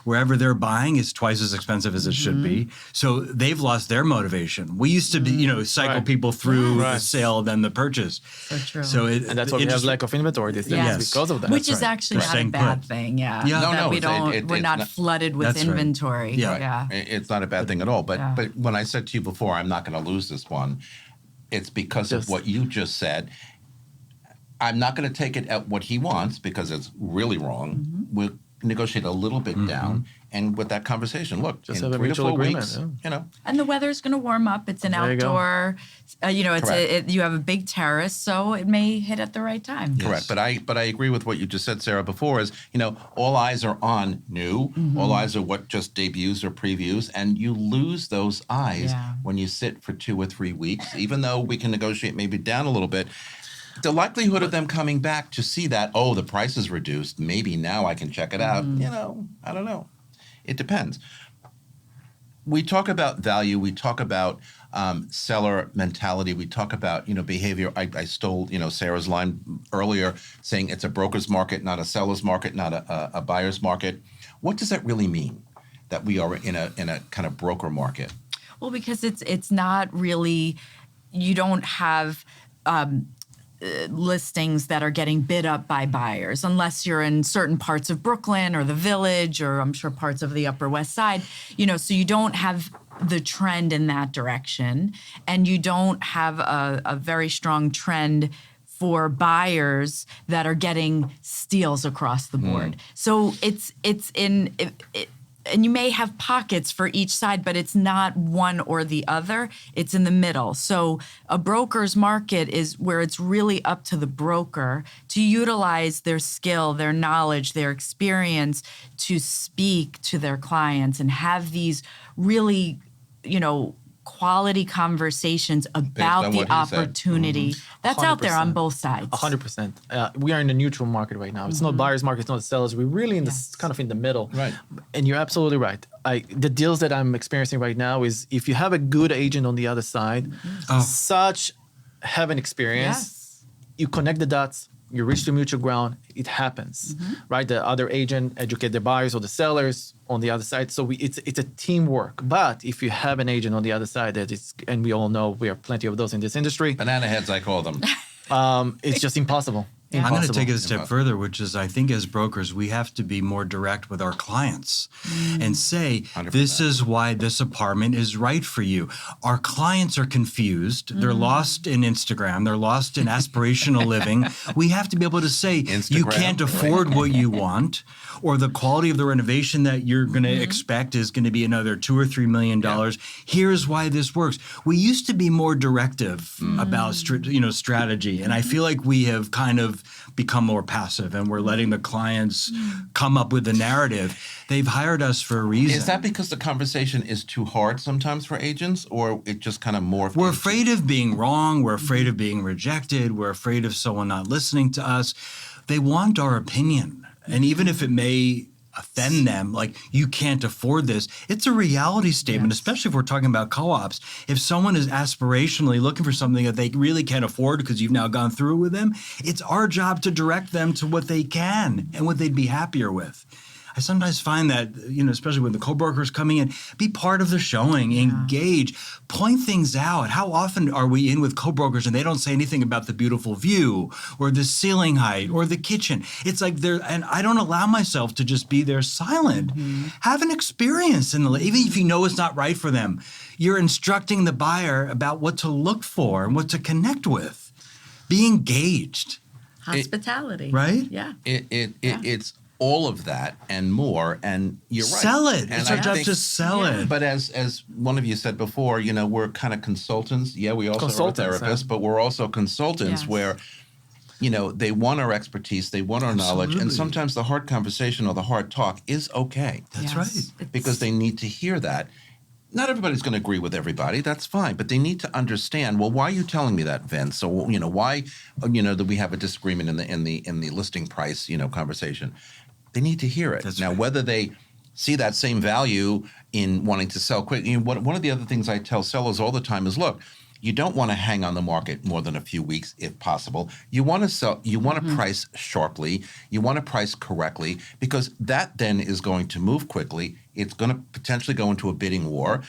Wherever they're buying is twice as expensive as it should be. So they've lost their motivation. We used to be, cycle Right. people through the Right. sale, then the purchase. So true. And And that's why we have lack of inventory these days Yes. because of that. Which That's is right. actually Right. not a Staying bad put. thing. Yeah. Yeah. No, That no, we it's- don't. it's we're not not- flooded with That's right. inventory. Yeah. Yeah. It's not a bad thing at all. But Yeah. but when I said to you before, I'm not going to lose this one, it's because of Just- what you just said. I'm not going to take it at what he wants because it's really wrong. We'll negotiate a little bit down, and with that conversation, look, Just in have a 3 to mutual 4 agreement, weeks, yeah. And the weather's going to warm up. It's an There you go. outdoor. It's Correct. you have a big terrace, so it may hit at the right time. Correct, but I agree with what you just said, Sarah. Before is all eyes are on new, Mm-hmm. all eyes are what just debuts or previews, and you lose those eyes Yeah. when you sit for 2 or 3 weeks. Even though we can negotiate maybe down a little bit, the likelihood of them coming back to see that the price is reduced, maybe now I can check it out. Mm-hmm. I don't know. It depends. We talk about value. We talk about seller mentality. We talk about behavior. I stole Sarah's line earlier, saying it's a broker's market, not a seller's market, not a buyer's market. What does that really mean? That we are in a kind of broker market? Well, because it's not really. You don't have. Listings that are getting bid up by buyers, unless you're in certain parts of Brooklyn or the Village, or I'm sure parts of the Upper West Side. So you don't have the trend in that direction, and you don't have a very strong trend for buyers that are getting steals across the board. So it's in. And you may have pockets for each side, but it's not one or the other. It's in the middle. So a broker's market is where it's really up to the broker to utilize their skill, their knowledge, their experience to speak to their clients and have these really, quality conversations about on the what he said. opportunity that's out there on 100%. both sides. 100%. We are in a neutral market right now. It's not buyer's market, it's not sellers. We're really in this kind of in the middle. Right. And you're absolutely right. The deals that I'm experiencing right now is if you have a good agent on the other side, such heaven experience, Yes. you connect the dots, you reach the mutual ground, it happens, right? The other agent educate the buyers or the sellers on the other side. So it's a teamwork. But if you have an agent on the other side that is, and we all know we are plenty of those in this industry, Banana heads, I call them. it's just impossible. I'm going to Impossible. take it a step further, which is I think as brokers, we have to be more direct with our clients and say, 100%. this is why this apartment is right for you. Our clients are confused. They're lost in Instagram. They're lost in aspirational living. We have to be able to say, you Instagram, can't afford what you want, or the quality of the renovation that you're going to expect is going to be another $2 or $3 million. Here's why this works. We used to be more directive about strategy, and I feel like we have kind of become more passive, and we're letting the clients come up with the narrative. They've hired us for a reason. Is that because the conversation is too hard sometimes for agents, or it just kind of morphed? We're into- afraid of being wrong. We're afraid of being rejected. We're afraid of someone not listening to us. They want our opinion. And even if it may offend them, like, you can't afford this, it's a reality statement, especially if we're talking about co-ops. If someone is aspirationally looking for something that they really can't afford because you've now gone through it with them, it's our job to direct them to what they can and what they'd be happier with. I sometimes find that, especially when the co-brokers coming in, be part of the showing, engage, point things out. How often are we in with co-brokers and they don't say anything about the beautiful view or the ceiling height or the kitchen? It's like and I don't allow myself to just be there silent. Have an experience, even if you know it's not right for them. You're instructing the buyer about what to look for and what to connect with. Be engaged. Hospitality. Right? Yeah. It's all of that and more, and you're right. Sell it. And It's our I job think- to sell it. But as one of you said before, we're kind of consultants. Yeah, we also are Consultants, therapists, but we're also consultants Yes. where, they want our expertise, they want our knowledge, and Absolutely. sometimes the hard conversation or the hard talk is okay That's Yes. right. It's- because they need to hear that. Not everybody's going to agree with everybody. That's fine, but they need to understand. Well, why are you telling me that, Vince? So why that we have a disagreement in the listing price conversation? They need to hear it. That's Now, right. whether they see that same value in wanting to sell quick. One of the other things I tell sellers all the time is, look, you don't want to hang on the market more than a few weeks if possible. You want to sell. You want to price sharply. You want to price correctly because that then is going to move quickly. It's going to potentially go into a bidding war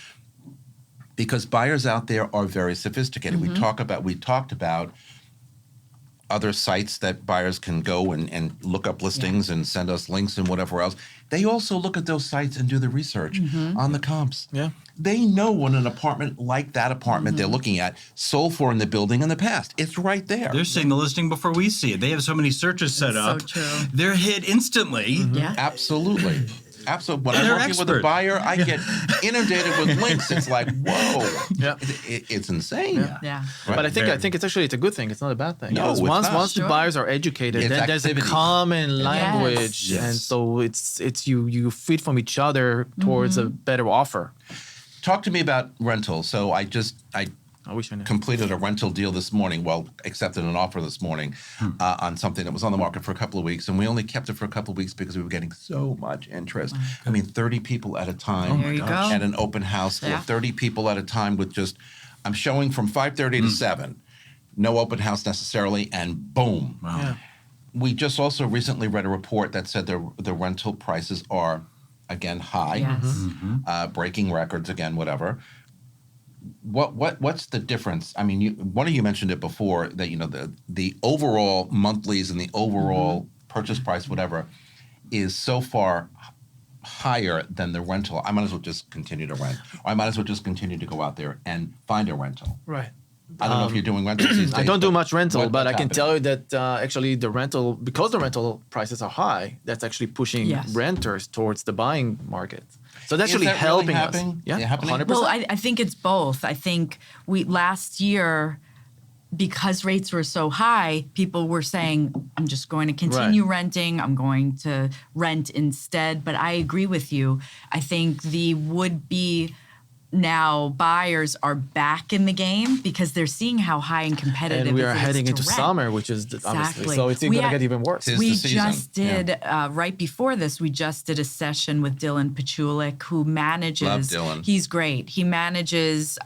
because buyers out there are very sophisticated. We talked about other sites that buyers can go and look up listings and send us links and whatever else. They also look at those sites and do the research on the comps. Yeah. They know when an apartment like that apartment they're looking at sold for in the building in the past. It's right there. They're seeing the listing before we see it. They have so many searches set It's so up. true. They're hit instantly. Yeah. Absolutely. Absolutely. When I'm They're working with a expert. buyer, I get inundated with links. It's like, whoa. Yeah. It's insane. Yeah. Right. But I think Very. it's a good thing. It's not a bad thing. No, Because it's once not. the buyers are educated, It's then there's a activity. common language, Yes. and so it's you feed from each other towards a better offer. Talk to me about rental. So I I wish I knew. completed a rental deal this morning. Well, accepted an offer this morning on something that was on the market for a couple of weeks, and we only kept it for a couple of weeks because we were getting so much interest. I mean, 30 people at a time There you go. at an open house, or Yeah. 30 people at a time with just. I'm showing from 5:30 to 7, no open house necessarily, and boom. Wow. Yeah. We just also recently read a report that said the rental prices are again high, Yes. breaking records again, whatever. What's the difference? I mean, one of you mentioned it before that the overall monthlies and the overall purchase price, whatever, is so far higher than the rental. I might as well just continue to rent, or I might as well just continue to go out there and find a rental. Right. I don't know if you're doing rentals these days. I don't do but much rental, but I what's can happening? tell you that actually because the rental prices are high, that's actually pushing Yes. renters towards the buying market. So that's Is actually that really helping happening? us. Yeah, Yeah, happening? 100%. Well, I think it's both. I think last year, because rates were so high, people were saying, I'm just going to continue renting. I'm going to rent instead. But I agree with you. I think the would-be now buyers are back in the game because they're seeing how high and competitive and we it are is heading to into rent. summer, which is obviously, Exactly. so it's We going to had- get even worse. Tis We the season. just did right before this. We just did a session with Dylan Pachulik, who manages. Love Dylan. He's great. He manages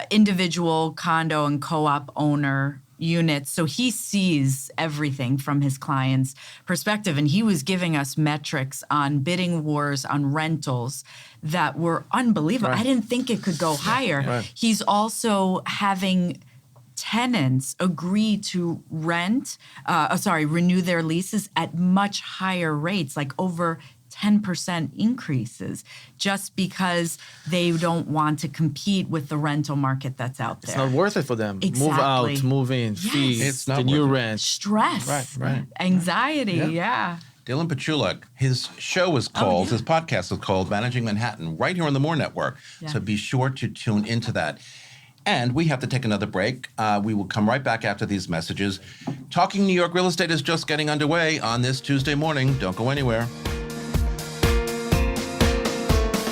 individual condo and co-op owner units, so he sees everything from his client's perspective. And he was giving us metrics on bidding wars on rentals that were unbelievable. Right. I didn't think it could go higher. Right. He's also having tenants agree to renew their leases at much higher rates, like over 10% increases, just because they don't want to compete with the rental market that's out there. It's not worth it for them. Move out, Exactly. move in, Yes. fees, It's not the new worth it. rent. Stress, Right. anxiety, yeah. Dylan Pachulik, his show is called, his podcast is called Managing Manhattan, right here on the More Network. Yeah. So be sure to tune into that. And we have to take another break. We will come right back after these messages. Talking New York Real Estate is just getting underway on this Tuesday morning. Don't go anywhere.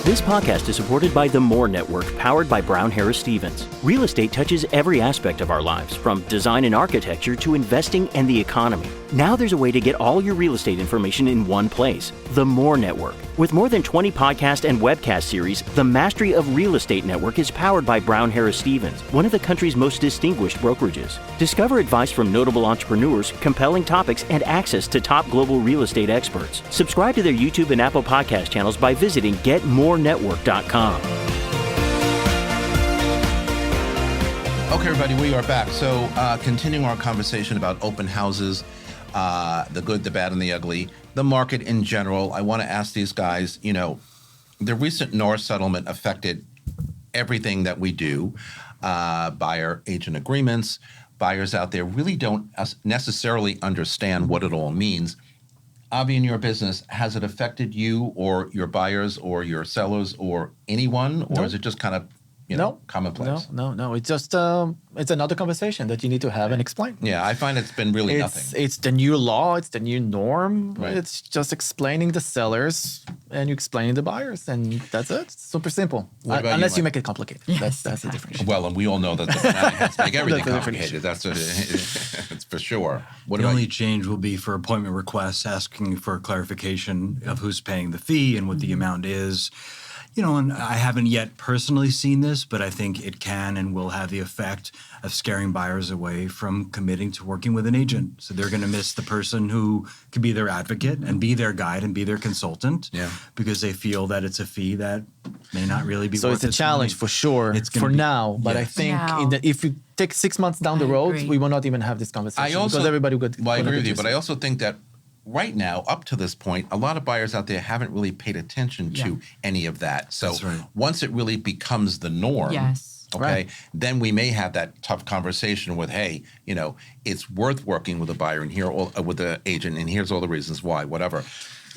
This podcast is supported by the More Network, powered by Brown Harris Stevens. Real estate touches every aspect of our lives, from design and architecture to investing and the economy. Now there's a way to get all your real estate information in one place. The More Network. With more than 20 podcast and webcast series, the Mastery of Real Estate Network is powered by Brown Harris Stevens, one of the country's most distinguished brokerages. Discover advice from notable entrepreneurs, compelling topics, and access to top global real estate experts. Subscribe to their YouTube and Apple podcast channels by visiting getmorenetwork.com. Okay, everybody, we are back. So, continuing our conversation about open houses, the good, the bad, and the ugly, the market in general, I want to ask these guys, the recent Norris settlement affected everything that we do, buyer-agent agreements. Buyers out there really don't necessarily understand what it all means. Avi, in your business, has it affected you or your buyers or your sellers or anyone, or is it just kind of commonplace? No. It's just it's another conversation that you need to have and explain. Yeah, I find it's been really nothing. It's the new law. It's the new norm. Right. It's just explaining the sellers and you explaining the buyers, and that's it. It's super simple. What about Unless you, you Mike? make it complicated. That's the difference. Well, and we all know that the banana make everything That's the definition. complicated. That's for sure. What The about only you? change will be for appointment requests, asking for clarification of who's paying the fee and what the amount is. And I haven't yet personally seen this, but I think it can and will have the effect of scaring buyers away from committing to working with an agent. So they're going to miss the person who could be their advocate and be their guide and be their consultant, because they feel that it's a fee that may not really be So worth it's a its challenge money. for sure It's gonna for be- now. But I yes. think Now. if you take 6 months down the I road, agree. we will not even have this conversation because everybody would. Well, I would agree with you, just- but I also think that right now, up to this point, a lot of buyers out there haven't really paid attention to any of that. So That's right. once it really becomes the norm, Yes. okay, Right. then we may have that tough conversation with, hey, it's worth working with a buyer and with the agent, and here's all the reasons why, whatever.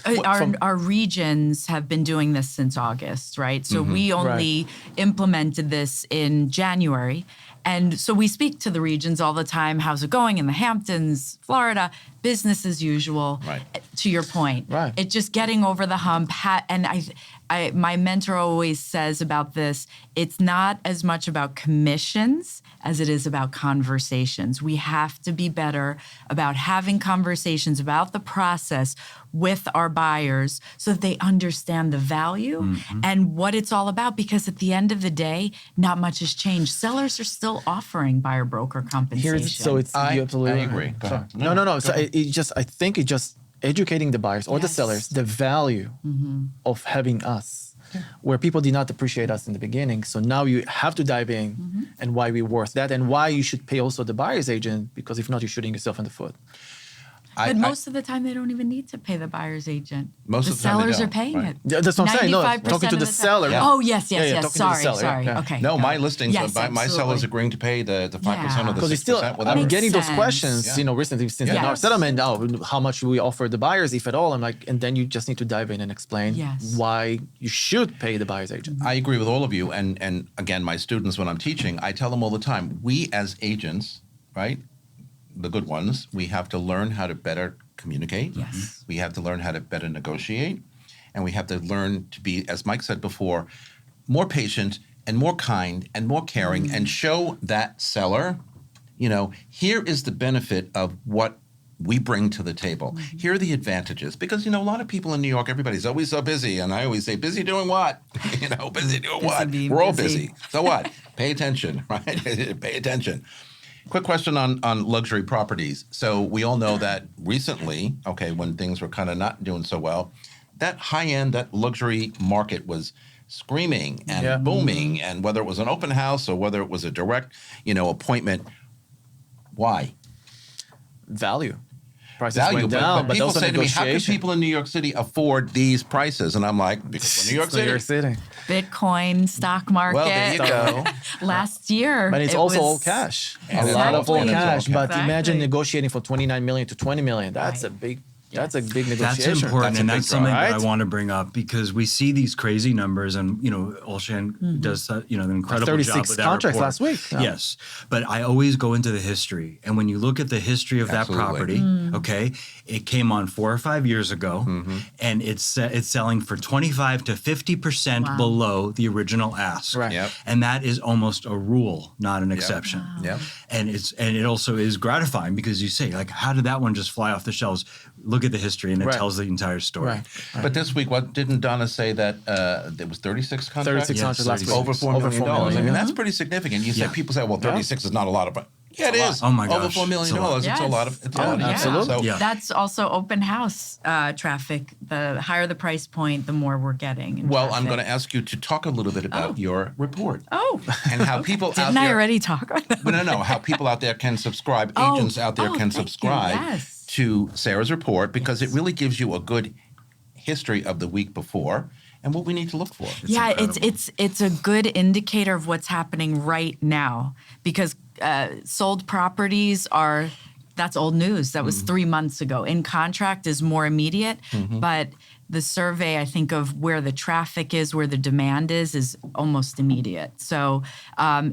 Our regions have been doing this since August, right? So we only implemented this in January. And so we speak to the regions all the time. How's it going in the Hamptons, Florida? Business as usual. Right. To your point, Right. It's just getting over the hump. And my mentor always says about this: it's not as much about commissions as it is about conversations. We have to be better about having conversations about the process with our buyers so that they understand the value and what it's all about. Because at the end of the day, not much has changed. Sellers are still offering buyer broker compensation. You absolutely I agree. Go Sorry. ahead. No. So I think it's just educating the buyers or the Yes. sellers the value of having us, where people did not appreciate us in the beginning. So now you have to dive in and why we're worth that and why you should pay also the buyer's agent, because if not, you're shooting yourself in the foot. But most of the time, they don't even need to pay the buyer's agent. Most the of the time they sellers are don't, paying right. it. Yeah, that's what I'm saying. No, 95% talking to of the time. seller. Yeah. Oh, yes. Yeah, talking to the Sorry, seller, sorry. yeah. Okay. No, got my it. listings, Yes, my seller's absolutely. agreeing to pay the 5% or the 6%. Because it's still, whatever. I'm Makes getting those sense. questions, Yeah. recently since the Yes. Norris settlement. How much we offer the buyers, if at all? I'm like, and then you just need to dive in and explain Yes. why you should pay the buyer's agent. I agree with all of you. And again, my students, when I'm teaching, I tell them all the time, we as agents, right, the good ones, we have to learn how to better communicate. Yes. We have to learn how to better negotiate. And we have to learn to be, as Mike said before, more patient and more kind and more caring and show that seller, here is the benefit of what we bring to the table. Here are the advantages. Because, a lot of people in New York, everybody's always so busy. And I always say, busy doing what? Busy doing what? being We're all busy. busy. So what? Pay attention, right? Pay attention. Quick question on luxury properties. So we all know that recently, when things were kind of not doing so well, that high-end, that luxury market was screaming and booming. And whether it was an open house or whether it was a direct, appointment, why? Value. Prices Value. went down, But but people also say to me, how can negotiation. people in New York City afford these prices? And I'm like, because we're New York It's New York City. City. Bitcoin, stock market. Well, there you go. Last year. But it's it also was- all cash. And A it's lot of all all cash. cash. But imagine Exactly. negotiating for $29 million to $20 million. That's Right. a big That's a big That's negotiation. important, That's a and big that's draw, something that I right? want to bring up because we see these crazy numbers, and Olshan does an incredible job 36 with that contracts report. last week. Yeah. Yes, but I always go into the history, and when you look at the history of Absolutely. that property, okay, it came on 4 or 5 years ago, and it's selling for 25 to 50% below the original ask, Right. Yep. and that is almost a rule, not an exception. Yep. And it also is gratifying because you say, like, how did that one just fly off the shelves? Look at the history, and it Right. tells the entire story. Right. But this week, what didn't Donna say that there was 36 contracts? 36 Yes, contracts last week. Over $4 million. I mean, yeah. that's pretty significant. You said Yeah. people say, well, 36 is not a lot of, but yeah, it a lot. is. Oh my Over gosh, $4 million. it's a lot. It's a lot of. It's a Oh, lot of yeah. Absolutely. So, Yeah. That's also open house traffic. The higher the price point, the more we're getting. in well, I'm traffic. going to ask you to talk a little bit about your report Oh, and how people out didn't there. I already talk about that? No. How people out there can subscribe. Oh, Agents out there can thank you. subscribe Yes. to Sarah's report because it really gives you a good history of the week before and what we need to look for. Yeah, incredible. it's a good indicator of what's happening right now because sold properties that's old news. That was 3 months ago. In contract is more immediate, but the survey, I think, of where the traffic is, where the demand is almost immediate. So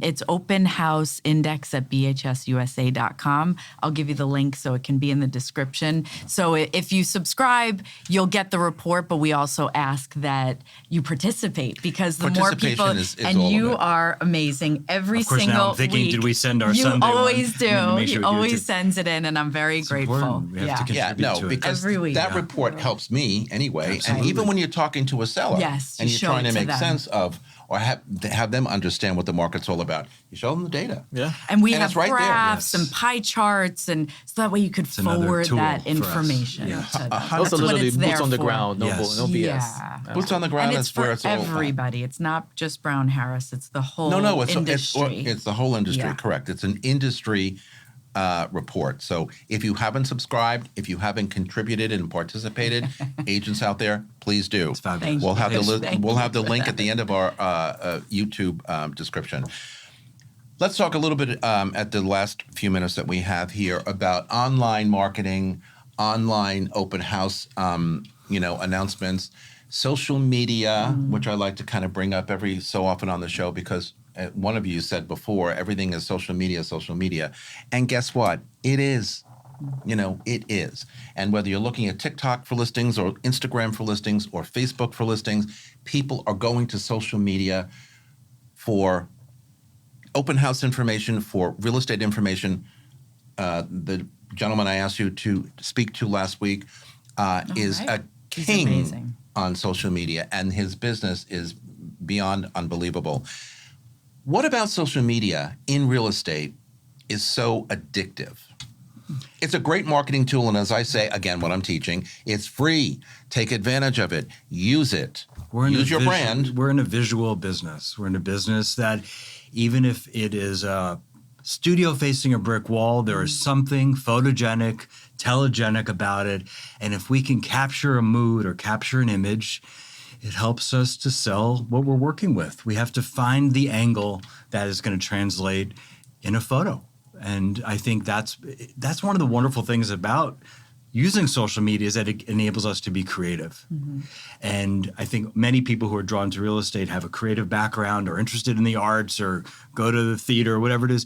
it's open house index at bhsusa.com. I'll give you the link so it can be in the description. So if you subscribe, you'll get the report, but we also ask that you participate because the more people, Participation is and all of you it. are amazing every Of course, now single I'm thinking, week. did we send our you Sunday one? always We need to do. make sure we You do it always too. sends it in, and I'm very grateful. important. We have to Yeah, contribute no, to it. because Every week. that Yeah. report helps me anyway. And Absolutely. even when you're talking to a seller Yes, and you you're show trying it to to make them. sense of or have them understand what the market's all about, you show them the data. Yeah. And we And have it's right there. graphs Yes. and pie charts, and so that way you could another forward tool that for us. information. Yeah. to them. Also, That's what literally it's boots there on the for. ground, no, Yes. no BS. Yeah. Boots on the ground And is it's where for it's all at. everybody. It's not just Brown Harris. It's the whole No, industry. it's the whole industry. Yeah. Correct. It's an industry report. So if you haven't subscribed, if you haven't contributed and participated, agents out there, please do. It's fabulous. We'll have Thank we'll you have the for link that. at the end of our YouTube description. Let's talk a little bit at the last few minutes that we have here about online marketing, online open house, announcements, social media, which I like to kind of bring up every so often on the show because one of you said before, everything is social media. And guess what? It is. It is. And whether you're looking at TikTok for listings or Instagram for listings or Facebook for listings, people are going to social media for open house information, for real estate information. The gentleman I asked you to speak to last week is right. a He's king amazing. on social media, and his business is beyond unbelievable. What about social media in real estate is so addictive? It's a great marketing tool, and as I say, again, what I'm teaching, it's free. Take advantage of it. Use it. Use your brand. We're in a visual business. We're in a business that even if it is a studio facing a brick wall, there is something photogenic, telegenic about it. And if we can capture a mood or capture an image, it helps us to sell what we're working with. We have to find the angle that is going to translate in a photo. And I think that's one of the wonderful things about using social media is that it enables us to be creative. And I think many people who are drawn to real estate have a creative background or interested in the arts or go to the theater or whatever it is.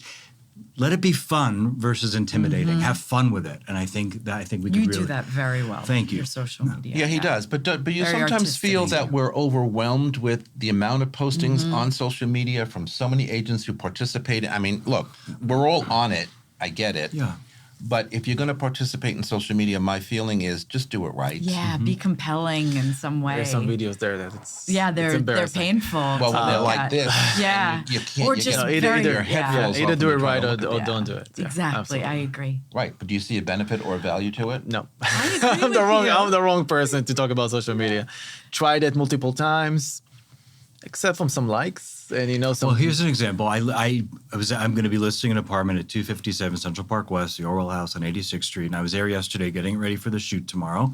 Let it be fun versus intimidating. Have fun with it. And I think we can You really do that very well. Thank with you. Your social media. Yeah, he does. But you Very sometimes artistic. feel that we're overwhelmed with the amount of postings on social media from so many agents who participate. I mean, look, we're all on it. I get it. Yeah. But if you're going to participate in social media, my feeling is just do it right. Yeah, be compelling in some way. There's some videos there that it's they're embarrassing. painful. Well, when they're like this, Yeah. and you can't. Or you just get very- your head yeah. falls Either off do when it you try right to or, look at or it. don't do it. Yeah, Exactly. absolutely. I agree. Right, but do you see a benefit or value to it? No, agree I'm the with wrong. you. I'm the wrong person to talk about social media. Tried it multiple times, except from some likes and some. Well, here's an example. I'm going to be listing an apartment at 257 Central Park West, the Orwell House on 86th Street, and I was there yesterday getting ready for the shoot tomorrow,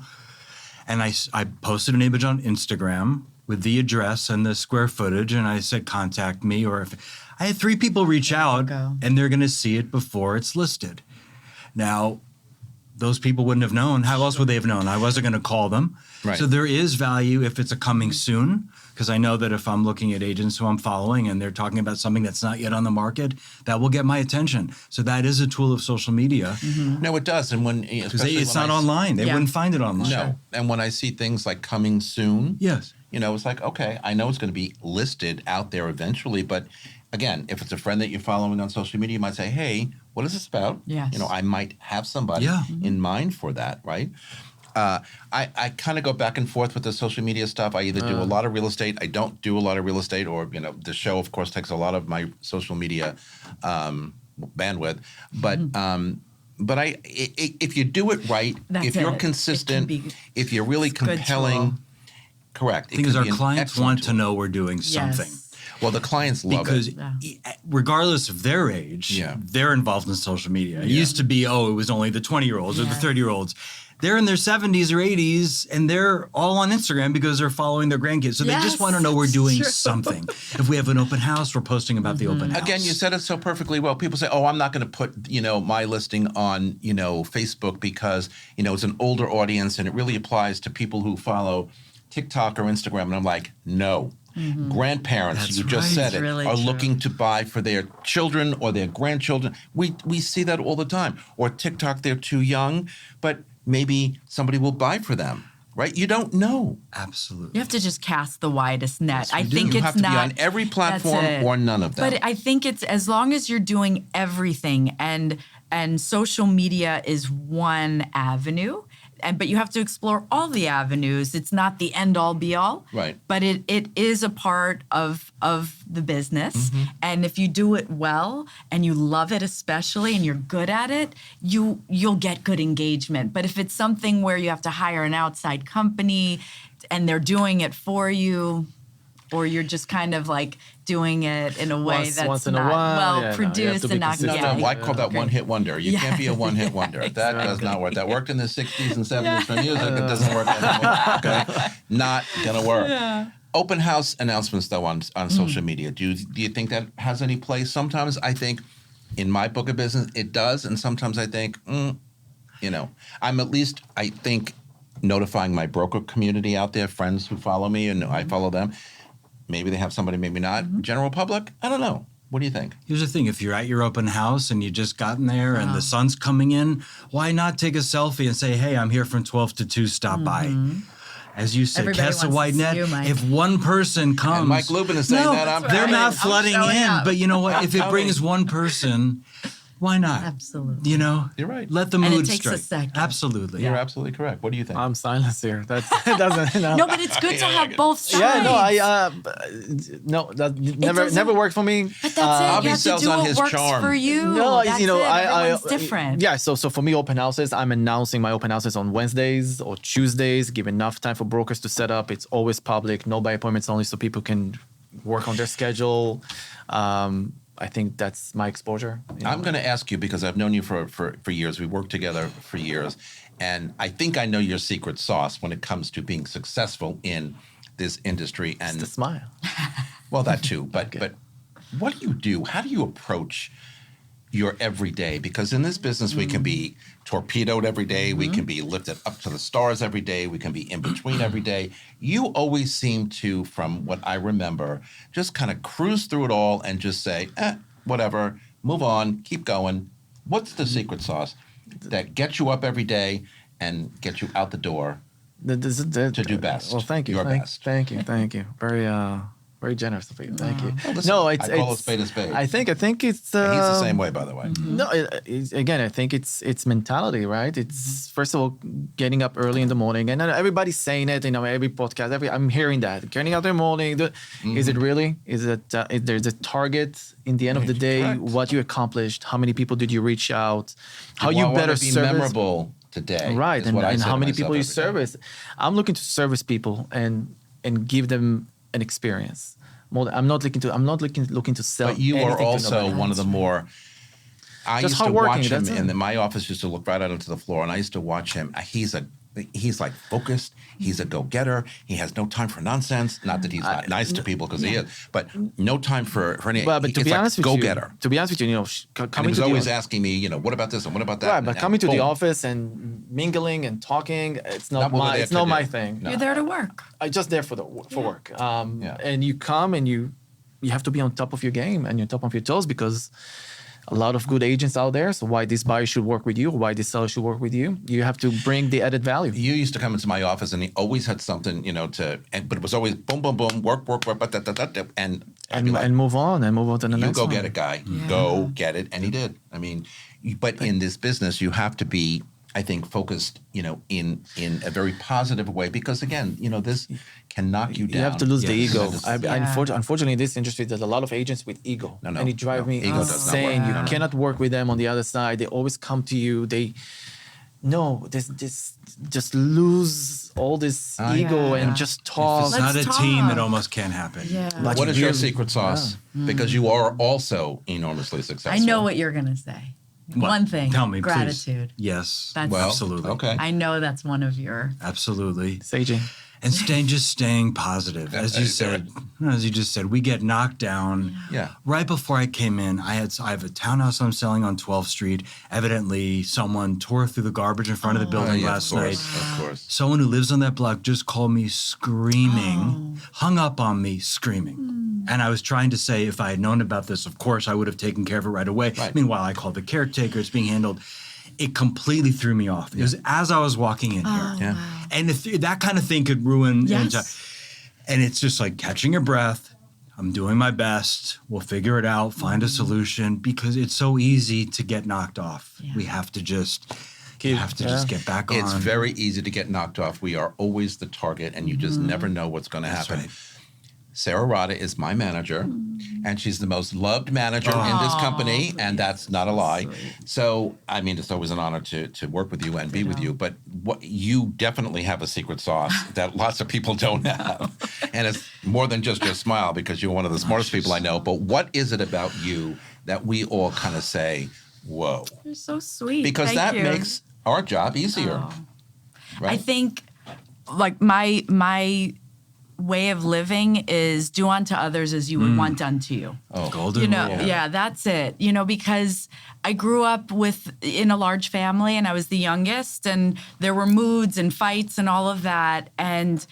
and I posted an image on Instagram with the address and the square footage, and I said contact me. Or if I had 3 people reach out, go. and they're going to see it before it's listed. Now, those people wouldn't have known. How else would they have known? I wasn't going to call them. Right. So there is value if it's a coming soon, because I know that if I'm looking at agents who I'm following and they're talking about something that's not yet on the market, that will get my attention. So that is a tool of social media. No, it does. And when Because it's not online. They wouldn't find it online. No. And when I see things like coming soon, Yes. it's like, okay, I know it's going to be listed out there eventually, but again, if it's a friend that you're following on social media, you might say, hey, what is this about? Yes. I might have somebody Yeah. in mind for that, right? I kind of go back and forth with the social media stuff. I either do a lot of real estate, I don't do a lot of real estate, or the show, of course, takes a lot of my social media bandwidth. But if you do it right, That's if you're it. It consistent, can be- if you're really it's a good compelling, tool. correct. The thing is, could our be an clients excellent want to tool. know we're doing something. Yes. Well, the clients love Because it. regardless of their age, Yeah. they're involved in social media. It used to be, it was only the 20-year-olds or the 30-year-olds. They're in their 70s or 80s, and they're all on Instagram because they're following their grandkids. So they just Yes, want to know we're that's doing true. something. If we have an open house, we're posting about the open house. Again, you said it so perfectly well. People say, "Oh, I'm not going to put, my listing on, Facebook because, it's an older audience and it really applies to people who follow TikTok or Instagram." And I'm like, "No. Grandparents, That's you just right. said It's it, really are true. looking to buy for their children or their grandchildren. We see that all the time. Or TikTok, they're too young, but maybe somebody will buy for them, right? You don't know. Absolutely. You have to just cast the widest net. I You do. think You it's have to be not on every platform that's it. or none of them. But I think it's as long as you're doing everything, and social media is one avenue, but you have to explore all the avenues. It's not the end all be all. Right. But it is a part of the business. Mm-hmm. And if you do it well and you love it especially and you're good at it, you'll get good engagement. But if it's something where you have to hire an outside company and they're doing it for you, or you're just kind of like doing it in a way that's once in a not while, well yeah, no, you have produced to be and not consistent. No, yeah. I call that one-hit wonder. You can't be a one-hit wonder. That does not work. That worked in the 60s and 70s for music. It doesn't work anymore. Okay? Not going to work. Open house announcements, though, on social media. Do you think that has any place? Sometimes I think in my book of business it does, and sometimes I think, I'm at least, I think, notifying my broker community out there, friends who follow me and I follow them. Maybe they have somebody, maybe not. General public, I don't know. What do you think? Here's the thing. If you're at your open house and you just gotten there and the sun's coming in, why not take a selfie and say, hey, I'm here from 12 to 2, stop by. As you said, Everybody cast a wants wide to see net. you, Mike. If one person comes. And Mike Lubin is saying that. They're right. not I'm flooding showing in. up. But you know what? If it brings one person, why not? Absolutely. You're right. Let the And it mood takes a strike. second. Absolutely. You're absolutely correct. What do you think? I'm silent here. That doesn't. No, but it's good to have both sides. Yeah, no, no, that doesn't- never worked for me. But that's Bobby it. You have to sells do on what his works charm. for you. No, That's you know, it. I Everyone's different. Yeah, so for me, open houses, I'm announcing my open houses on Wednesdays or Tuesdays. Give enough time for brokers to set up. It's always public, no by appointments only, so people can work on their schedule. I think that's my exposure. I'm going to ask you because I've known you for years. We worked together for years. And I think I know your secret sauce when it comes to being successful in this industry. And the smile. well, that too. But what do you do? How do you approach your everyday? Because in this business, we can be torpedoed every day. We can be lifted up to the stars every day. We can be in between every day. You always seem to, from what I remember, just kind of cruise through it all and just say, whatever, move on, keep going. What's the secret sauce that gets you up every day and gets you out the door to do best? Well, thank you. Your Thank you. Very generous of you. Thank you. No, I call a spade a spade. I think it's. He's the same way, by the way. No, again, I think it's mentality, right? It's first of all getting up early in the morning, and everybody's saying it. Every podcast, I'm hearing that getting up in the morning. Is it really? Is it? There's a target in the end of the day. Correct. What you accomplished? How many people did you reach out? How Well, you I wanna better be service? memorable today, Right, is and what I say how to many myself people you every day. service? I'm looking to service people and give them an experience. I'm not looking to sell. But you are anything to also nobody. one of the more. I Just used to hardworking, watch him, that's it. and my office used to look right out onto the floor, and I used to watch him. He's a he's like focused. He's a go-getter. He has no time for nonsense. Not that he's not nice to people because he is, but no time for any. But to it's be like honest with go-getter. you, to be honest with you, And he coming was to always the asking me, what about this and what about that? right, but and coming to the boom. office and mingling and talking, it's Not not what we're my there it's to not do. my thing. No. You're there to work. I'm just there for work. Yeah. And you come and you have to be on top of your game and you're top of your toes because a lot of good agents out there. So why this buyer should work with you, why this seller should work with you, you have to bring the added value. You used to come into my office and he always had something, but it was always boom, boom, boom, work, and I'd be like, And move on to the you next go one. get it, guy. Go get it. And he did. I mean, but in this business, you have to be, I think, focused, in a very positive way because, again, this can knock you down. You have to lose the Yes. ego. Yeah. Unfortunately, in this industry, there's a lot of agents with ego. No, and it drives me ego does not insane. work. You No, no. cannot work with them on the other side. They always come to you. This just lose all this ego Yeah. and just If talk. it's not a Let's team, it talk. almost can't happen. Yeah. But What is your give- secret sauce? Because you are also enormously successful. I know what you're going to say. What? One thing. Tell me, please. gratitude. Yes. That's- Well, absolutely. Okay. I know that's one of your. Absolutely. Saging. And staying positive. As you just said, we get knocked down. Yeah. Right before I came in, I have a townhouse I'm selling on 12th Street. Evidently, someone tore through the garbage in front of the building Yeah, last of night. course, of course. Someone who lives on that block just called me screaming, hung up on me screaming. And I was trying to say, if I had known about this, of course, I would have taken care of it right away. Right. Meanwhile, I called the caretaker. It's being handled. It completely threw me off. It was as I was walking in here. Yeah. And if that kind of thing could ruin. Yes. And it's just like catching your breath. I'm doing my best. We'll figure it out, find a solution because it's so easy to get knocked off. Yeah. We have to just Yeah. get back on. It's very easy to get knocked off. We are always the target, and you just never know what's going to happen. right. Sarah Rada is my manager, and she's the most loved manager in this company, and that's not a lie. So, I mean, it's always an honor to work with you and be with you. But what you definitely have a secret sauce that lots of people don't have, and it's more than just your smile because you're one of the smartest people I know. But what is it about you that we all kind of say, "Whoa"? You're so sweet. Because Thank that you. makes our job easier. Oh. Right? I think like my way of living is do unto others as you would want done to you. Golden You know, rule. yeah, that's it. Because I grew up in a large family and I was the youngest and there were moods and fights and all of that and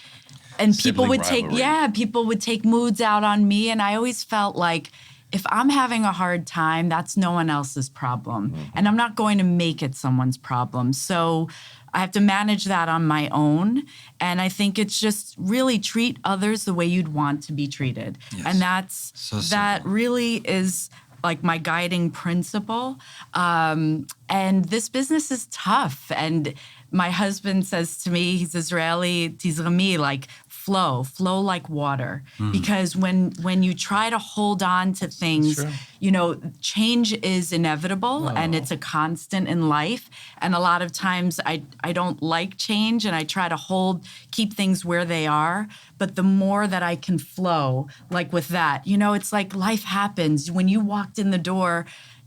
people Sibling would rivalry. people would take moods out on me and I always felt like if I'm having a hard time, that's no one else's problem. And I'm not going to make it someone's problem. So I have to manage that on my own. And I think it's just really treat others the way you'd want to be treated. Yes. And that's So that simple. really is like my guiding principle. And this business is tough. And my husband says to me, he's Israeli, tizrami, like flow like water. Because when you try to hold on to things, change is inevitable and it's a constant in life. And a lot of times I don't like change and I try to keep things where they are. But the more that I can flow, like with that, it's like life happens. When you walked in the door,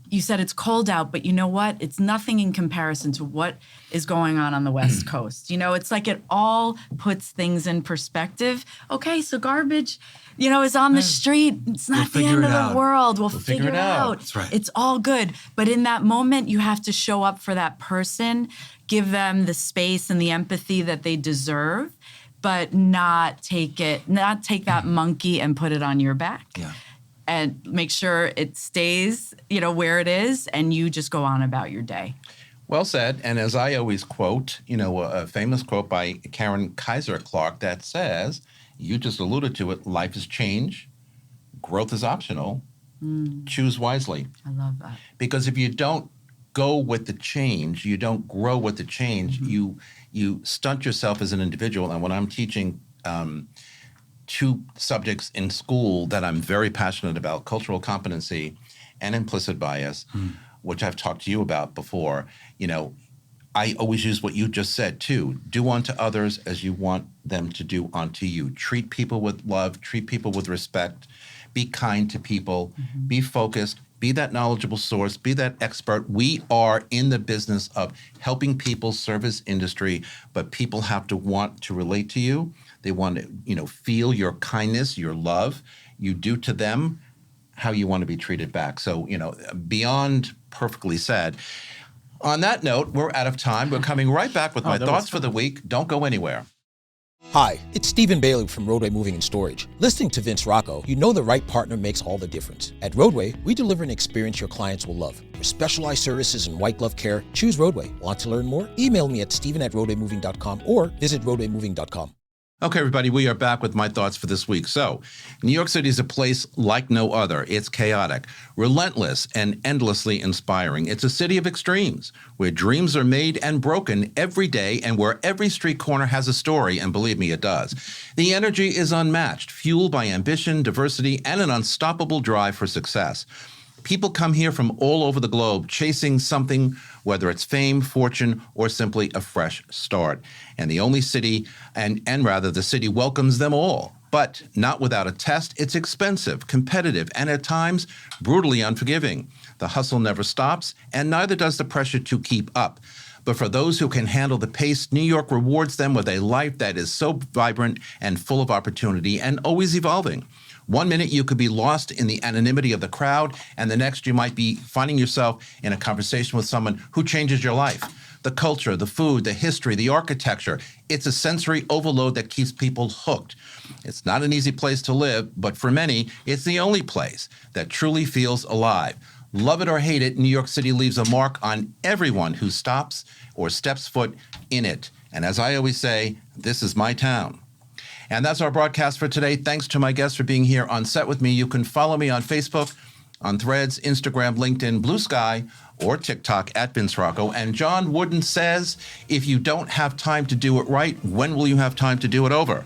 you said it's cold out, but you know what? It's nothing in comparison to what is going on the West Coast. It's like it all puts things in perspective. Okay, so garbage, is on the street. It's not the figure end it of out. the world. We'll figure it out. That's right. It's all good. But in that moment, you have to show up for that person, give them the space and the empathy that they deserve, but not take that monkey and put it on your back. Yeah. And make sure it stays, where it is, and you just go on about your day. Well said. And as I always quote, a famous quote by Karen Kaiser Clark that says, you just alluded to it, life is change, growth is optional, choose wisely. I love that. Because if you don't go with the change, you don't grow with the change, you stunt yourself as an individual. And when I'm teaching two subjects in school that I'm very passionate about, cultural competency and implicit bias, which I've talked to you about before, I always use what you just said too. Do unto others as you want them to do unto you. Treat people with love, treat people with respect, be kind to people, be focused, Be that knowledgeable source, be that expert. We are in the business of helping people service industry, but people have to want to relate to you. They want to, feel your kindness, your love. You do to them how you want to be treated back. So, beyond perfectly said. On that note, we're out of time. We're coming right back with my thoughts for the week. Don't go anywhere. Hi, it's Stephen Bailey from Roadway Moving and Storage. Listening to Vince Rocco, you know the right partner makes all the difference. At Roadway, we deliver an experience your clients will love. For specialized services and white glove care, choose Roadway. Want to learn more? Email me at steven@roadwaymoving.com or visit roadwaymoving.com. Okay, everybody, we are back with my thoughts for this week. So, New York City is a place like no other. It's chaotic, relentless, and endlessly inspiring. It's a city of extremes, where dreams are made and broken every day, and where every street corner has a story, and believe me, it does. The energy is unmatched, fueled by ambition, diversity, and an unstoppable drive for success. People come here from all over the globe chasing something, whether it's fame, fortune, or simply a fresh start. And the only city, and rather the city welcomes them all. But not without a test. It's expensive, competitive, and at times brutally unforgiving. The hustle never stops, and neither does the pressure to keep up. But for those who can handle the pace, New York rewards them with a life that is so vibrant and full of opportunity and always evolving. One minute you could be lost in the anonymity of the crowd, and the next you might be finding yourself in a conversation with someone who changes your life. The culture, the food, the history, the architecture, it's a sensory overload that keeps people hooked. It's not an easy place to live, but for many, it's the only place that truly feels alive. Love it or hate it, New York City leaves a mark on everyone who stops or steps foot in it. And as I always say, this is my town. And that's our broadcast for today. Thanks to my guests for being here on set with me. You can follow me on Facebook, on Threads, Instagram, LinkedIn, Blue Sky, or TikTok at Vince Rocco. And John Wooden says, if you don't have time to do it right, when will you have time to do it over?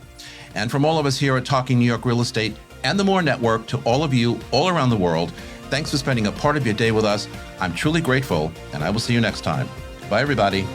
And from all of us here at Talking New York Real Estate and the More Network, to all of you all around the world, thanks for spending a part of your day with us. I'm truly grateful, and I will see you next time. Bye, everybody.